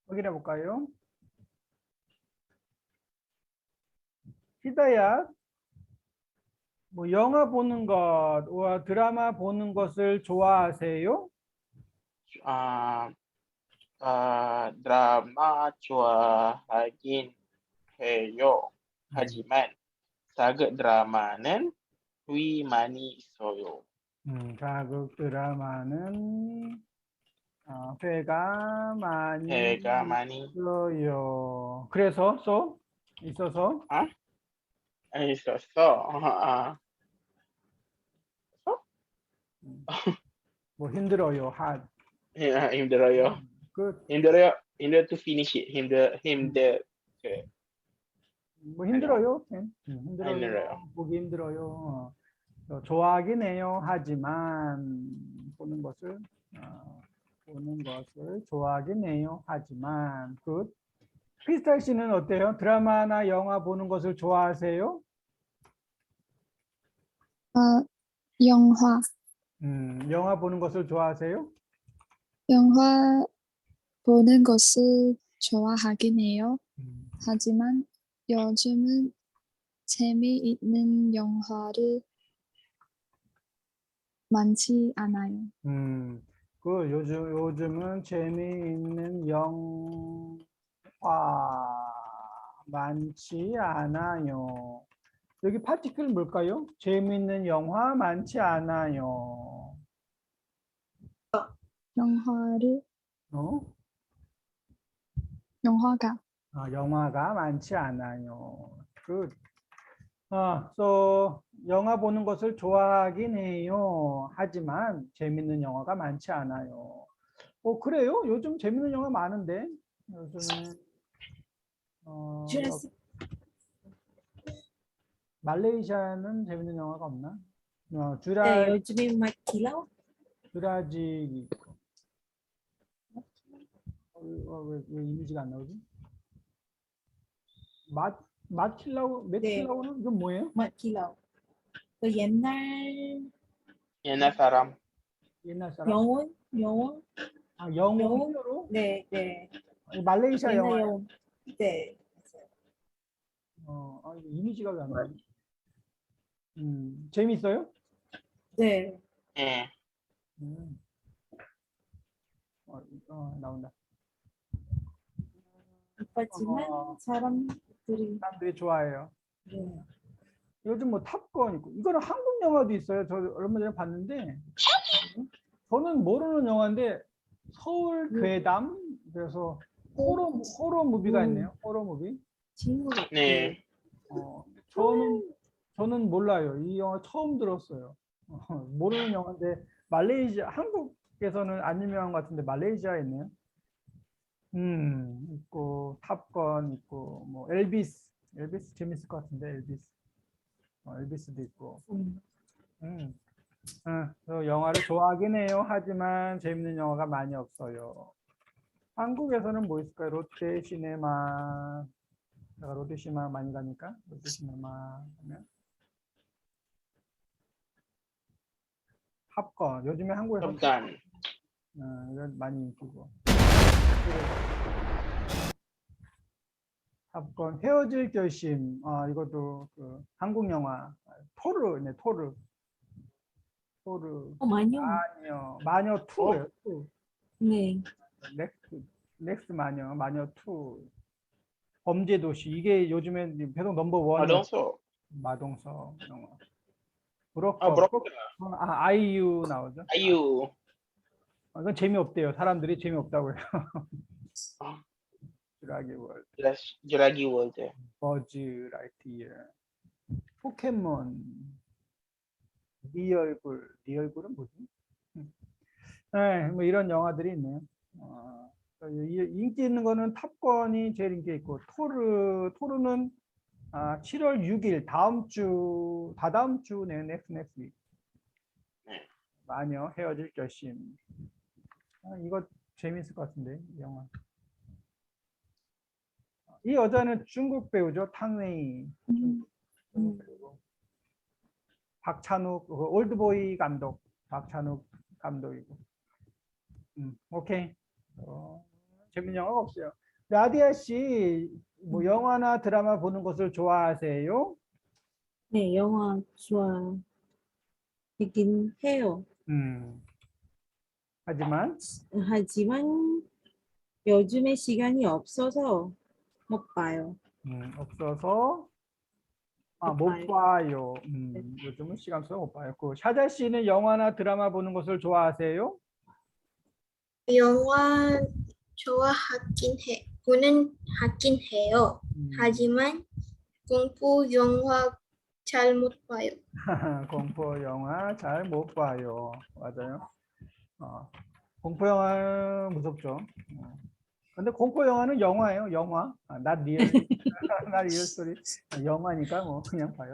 [SPEAKER 1] 확인해 볼까요? 히다야, 뭐 영화 보는 것과 드라마 보는 것을 좋아하세요?
[SPEAKER 5] 아, 드라마 좋아하긴 해요. 하지만 사극 드라마는 위 많이 있어요.
[SPEAKER 1] 자극 드라마는 회가 많이
[SPEAKER 5] 해가 많이
[SPEAKER 1] 있어요. 그래서 있어서
[SPEAKER 5] 있었어.
[SPEAKER 1] 뭐 힘들어요.
[SPEAKER 5] 힘들어요.
[SPEAKER 1] 그
[SPEAKER 5] 힘들어 to finish it.
[SPEAKER 1] 뭐 힘들어요.
[SPEAKER 5] 힘들어요.
[SPEAKER 1] 보기 힘들어요. 좋아하긴 해요. 하지만 보는 것을 좋아하긴 해요. 하지만 크리스탈 씨는 어때요? 드라마나 영화 보는 것을 좋아하세요?
[SPEAKER 4] 영화,
[SPEAKER 1] 영화 보는 것을 좋아하세요?
[SPEAKER 4] 영화 보는 것을 좋아하긴 해요. 하지만 요즘은 재미있는 영화를 많지 않아요.
[SPEAKER 1] 요즘은 재미있는 영화 많지 않아요. 여기 파티클 뭘까요? 재미있는 영화 많지 않아요.
[SPEAKER 4] 영화가
[SPEAKER 1] 영화가 많지 않아요. Good. 영화 보는 것을 좋아하긴 해요. 하지만 재밌는 영화가 많지 않아요. 그래요? 요즘 재밌는 영화 많은데. 요즘에
[SPEAKER 3] 주라식
[SPEAKER 1] 말레이시아는 재밌는 영화가 없나?
[SPEAKER 3] 네, 요즘에 막 길어?
[SPEAKER 1] 주라직 있고. 왜 이미지가 안 나오지? 맥킬라우는 이건 뭐예요?
[SPEAKER 3] 막 길어. 그 옛날
[SPEAKER 5] 옛날 사람.
[SPEAKER 1] 옛날 사람?
[SPEAKER 3] 영혼?
[SPEAKER 1] 영웅
[SPEAKER 3] 영혼?
[SPEAKER 1] 히어로?
[SPEAKER 3] 네, 네.
[SPEAKER 1] 말레이시아
[SPEAKER 3] 옛날
[SPEAKER 1] 영화예요?
[SPEAKER 3] 영혼. 네.
[SPEAKER 1] 이거 이미지가 왜 안 나오지? 재밌어요?
[SPEAKER 3] 네.
[SPEAKER 5] 예.
[SPEAKER 1] 음. 나온다.
[SPEAKER 3] 이쁘지만 사람들이
[SPEAKER 1] 사람들이 좋아해요.
[SPEAKER 3] 네.
[SPEAKER 1] 요즘 뭐 탑건 있고, 이거는 한국 영화도 있어요. 저 얼마 전에 봤는데, 저는 모르는 영화인데 서울 괴담, 그래서 호러 무비가 있네요. 호러 무비.
[SPEAKER 3] 친구 같아.
[SPEAKER 5] 네.
[SPEAKER 1] 저는 몰라요. 이 영화 처음 들었어요. 모르는 영화인데 한국에서는 안 유명한 것 같은데 말레이시아에 있네요. 있고 탑건 있고 뭐 엘비스 재밌을 것 같은데 엘비스도 있고. 저 영화를 좋아하긴 해요. 하지만 재밌는 영화가 많이 없어요. 한국에서는 뭐 있을까요? 롯데시네마. 제가 롯데시네마 많이 가니까 롯데시네마 하면 탑건. 요즘에 한국에서
[SPEAKER 5] 탑간.
[SPEAKER 1] 이건 많이 인기고. 탑건 헤어질 결심. 이것도 그 한국 영화. 토르네, 토르.
[SPEAKER 3] 많이요.
[SPEAKER 1] 마녀 2예요. 2.
[SPEAKER 3] 네.
[SPEAKER 1] 넥스 마녀 2. 범죄도시. 이게 요즘에 계속 넘버 원이에요.
[SPEAKER 5] 마동석.
[SPEAKER 1] 마동석 영화.
[SPEAKER 5] 브로커.
[SPEAKER 1] 아이유 나오죠.
[SPEAKER 5] 아이유.
[SPEAKER 1] 이건 재미없대요. 사람들이 재미없다고 해요.
[SPEAKER 5] 아,
[SPEAKER 1] 드라기 월드,
[SPEAKER 5] 주라기 월드.
[SPEAKER 1] 버즈 라이트이어, 포켓몬, 네 얼굴은 뭐지? 네, 뭐 이런 영화들이 있네요. 인기 있는 거는 탑건이 제일 인기 있고 토르는 7월 6일 다다음 주네. next week.
[SPEAKER 5] 네.
[SPEAKER 1] 마녀 헤어질 결심. 이거 재밌을 것 같은데 이 영화. 이 여자는 중국 배우죠. 탕웨이. 중국 배우고. 박찬욱 올드보이 감독. 박찬욱 감독이고. 오케이. 재밌는 영화가 없어요. 라디아 씨, 뭐 영화나 드라마 보는 것을 좋아하세요?
[SPEAKER 3] 네, 영화 좋아하긴 해요.
[SPEAKER 1] 하지만
[SPEAKER 3] 하지만 요즘에 시간이 없어서 못 봐요.
[SPEAKER 1] 없어서
[SPEAKER 3] 못
[SPEAKER 1] 못
[SPEAKER 3] 봐요.
[SPEAKER 1] 봐요. 요즘은 시간 없어서 못 봐요. 그 샤자 씨는 영화나 드라마 보는 것을 좋아하세요?
[SPEAKER 2] 영화 보는 하긴 해요. 하지만 공포 영화 잘 못 봐요.
[SPEAKER 1] 공포 영화 잘 못 봐요. 맞아요. 공포 영화 무섭죠. 근데 공포 영화는 영화예요. 영화. not real. not real story. 영화니까 뭐 그냥 봐요.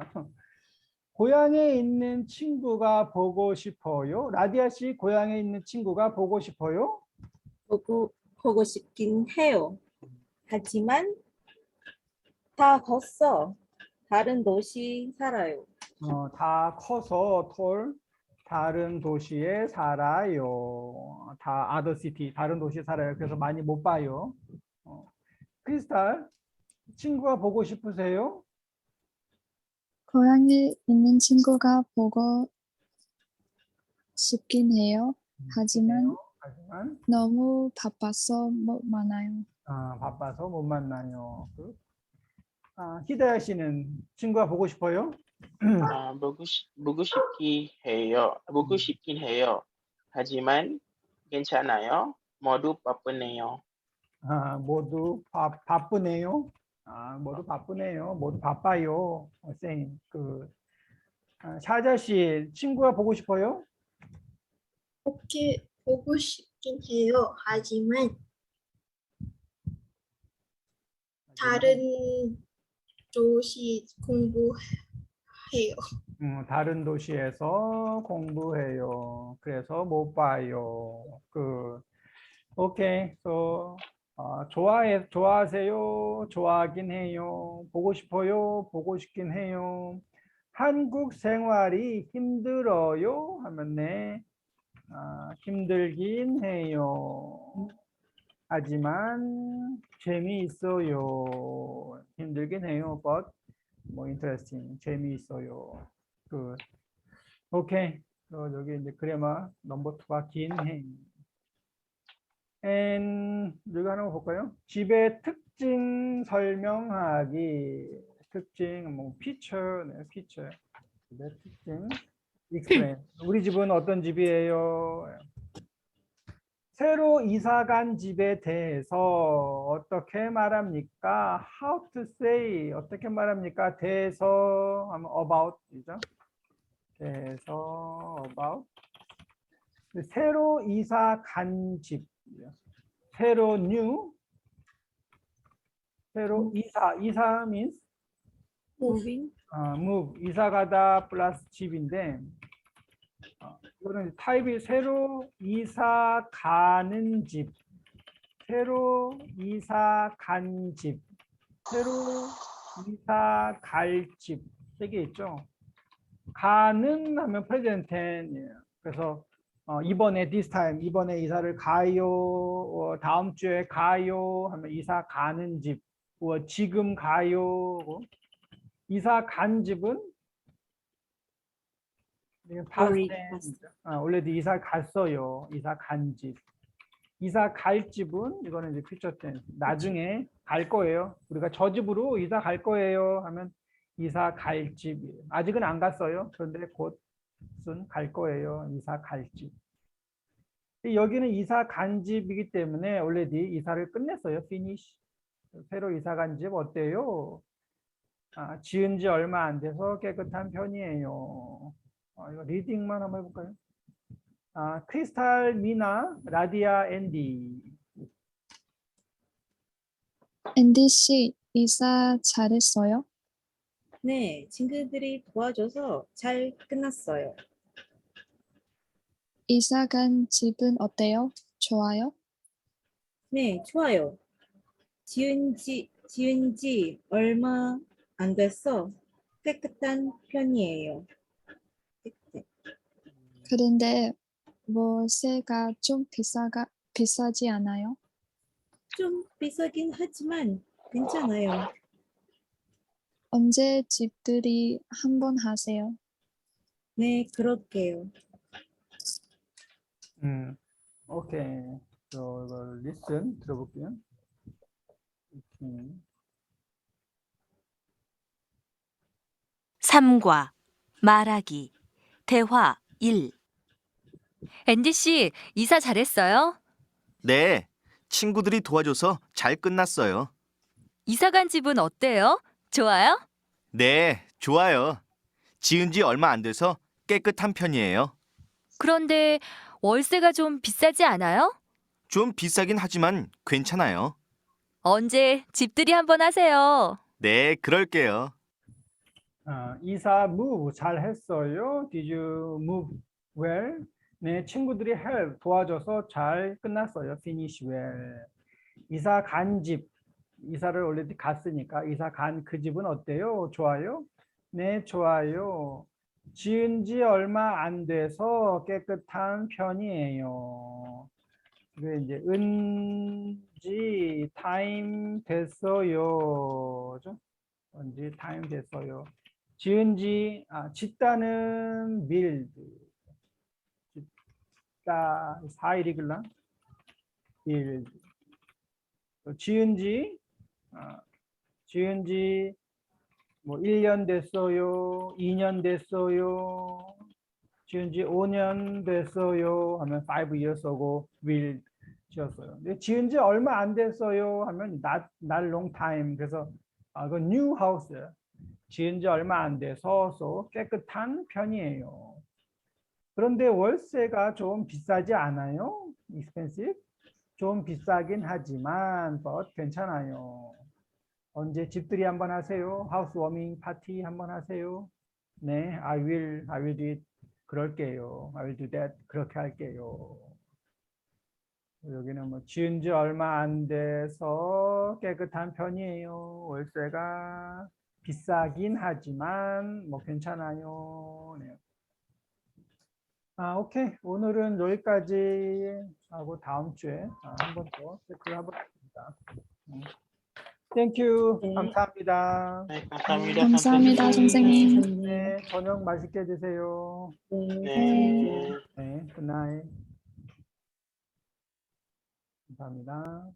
[SPEAKER 1] 고향에 있는 친구가 보고 싶어요. 라디아 씨 고향에 있는 친구가 보고 싶어요?
[SPEAKER 3] 보고 싶긴 해요. 하지만 다 컸어. 다른 도시 살아요.
[SPEAKER 1] 다 커서 다른 도시에 살아요. 다 other city 다른 도시에 살아요. 그래서 많이 못 봐요. 크리스탈 친구가 보고 싶으세요?
[SPEAKER 4] 고향에 있는 친구가 보고 싶긴 해요. 하지만
[SPEAKER 1] 하지만
[SPEAKER 4] 너무 바빠서 못 만나요.
[SPEAKER 1] 바빠서 못 만나요. 히데야 씨는 친구가 보고 싶어요?
[SPEAKER 5] 보고 싶긴 해요. 하지만 괜찮아요. 모두 바쁘네요.
[SPEAKER 1] 모두 바쁘네요. 모두 바쁘네요. 모두 바빠요. 쌤, 샤자 씨 친구가 보고 싶어요?
[SPEAKER 2] 보고 싶긴 해요. 하지만 다른 도시 공부해요.
[SPEAKER 1] 다른 도시에서 공부해요. 그래서 못 봐요. 오케이. 좋아하세요? 좋아하긴 해요. 보고 싶어요? 보고 싶긴 해요. 한국 생활이 힘들어요? 하면 네. 힘들긴 해요. 하지만 재미있어요. 힘들긴 해요. But interesting. 재미있어요. 오케이. 여기 이제 그래마 넘버 2가 긴 해. 여기 하나 볼까요? 집의 특징 설명하기. 특징 피처, 네, 피처. 집의 특징. explain. 우리 집은 어떤 집이에요? 새로 이사 간 집에 대해서 어떻게 말합니까? How to say 어떻게 말합니까? 대해서 하면 about이죠. 대해서 about 새로 이사 간 집. 새로 new 새로 이사 means
[SPEAKER 3] Moving.
[SPEAKER 1] move 이사 가다 플러스 집인데 이거는 타입이 새로 이사 가는 집, 새로 이사 간 집, 새로 이사 갈 집, 세 개 있죠. 가는 하면 present tense예요. 그래서 이번에 this time 이번에 이사를 가요, 다음 주에 가요 하면 이사 가는 집, 지금 가요. 이사 간 집은
[SPEAKER 3] Already
[SPEAKER 1] past tense. already 이사 갔어요. 이사 간 집. 이사 갈 집은 이거는 이제 future tense. 나중에 갈 거예요. 우리가 저 집으로 이사 갈 거예요 하면 이사 갈 집이에요. 아직은 안 갔어요. 그런데 곧은 갈 거예요. 이사 갈 집. 여기는 이사 간 집이기 때문에 already 이사를 끝냈어요. finish. 새로 이사 간 집 어때요? 지은 지 얼마 안 돼서 깨끗한 편이에요. 이거 리딩만 한번 해볼까요? 크리스탈, 미나, 라디아, 앤디.
[SPEAKER 4] 앤디 씨, 이사 잘했어요?
[SPEAKER 3] 네, 친구들이 도와줘서 잘 끝났어요.
[SPEAKER 4] 이사 간 집은 어때요? 좋아요?
[SPEAKER 3] 네, 좋아요. 지은 지 얼마 안 됐어. 깨끗한 편이에요.
[SPEAKER 4] 그런데 월세가 좀 비싸지 않아요?
[SPEAKER 3] 좀 비싸긴 하지만 괜찮아요.
[SPEAKER 4] 언제 집들이 한 번 하세요?
[SPEAKER 3] 네, 그럴게요.
[SPEAKER 1] 오케이. 저 이걸 listen 들어볼게요.
[SPEAKER 6] 삼과 말하기 대화 1. 앤디 씨, 이사 잘했어요?
[SPEAKER 7] 네, 친구들이 도와줘서 잘 끝났어요.
[SPEAKER 6] 이사 간 집은 어때요? 좋아요?
[SPEAKER 7] 네, 좋아요. 지은 지 얼마 안 돼서 깨끗한 편이에요.
[SPEAKER 6] 그런데 월세가 좀 비싸지 않아요?
[SPEAKER 7] 좀 비싸긴 하지만 괜찮아요.
[SPEAKER 6] 언제 집들이 한번 하세요.
[SPEAKER 7] 네, 그럴게요.
[SPEAKER 1] 이사 move 잘 했어요. Did you move well? 네, 친구들이 help 도와줘서 잘 끝났어요. Finish well. 이사 간 집, 이사를 already 갔으니까 이사 간 그 집은 어때요? 좋아요? 네, 좋아요. 지은 지 얼마 안 돼서 깨끗한 편이에요. 그게 이제 은지 타임 됐어요. 언제 타임 됐어요. 지은지 짓다는 build 짓다 4일이글라 build 지은지 지은지 뭐 1년 됐어요. 2년 됐어요. 지은지 5년 됐어요 하면 5 years ago will 지었어요. 근데 지은지 얼마 안 됐어요 하면 not long time. 그래서 그 new house 지은 지 얼마 안 돼서 깨끗한 편이에요. 그런데 월세가 좀 비싸지 않아요? expensive? 좀 비싸긴 하지만 but 괜찮아요. 언제 집들이 한번 하세요? 하우스 워밍 파티 한번 하세요? 네, I will do it. 그럴게요. I will do that. 그렇게 할게요. 여기는 뭐 지은 지 얼마 안 돼서 깨끗한 편이에요. 월세가 비싸긴 하지만 뭐 괜찮아요. 네. 오케이. 오늘은 여기까지 하고 다음 주에 한 번 더 체크를 해보겠습니다. 땡큐.
[SPEAKER 3] 네.
[SPEAKER 1] 감사합니다.
[SPEAKER 5] 네, 감사합니다.
[SPEAKER 4] 감사합니다, 선생님.
[SPEAKER 1] 네, 저녁 맛있게 드세요.
[SPEAKER 3] 네.
[SPEAKER 5] 네.
[SPEAKER 1] 네, 굿나잇. 감사합니다.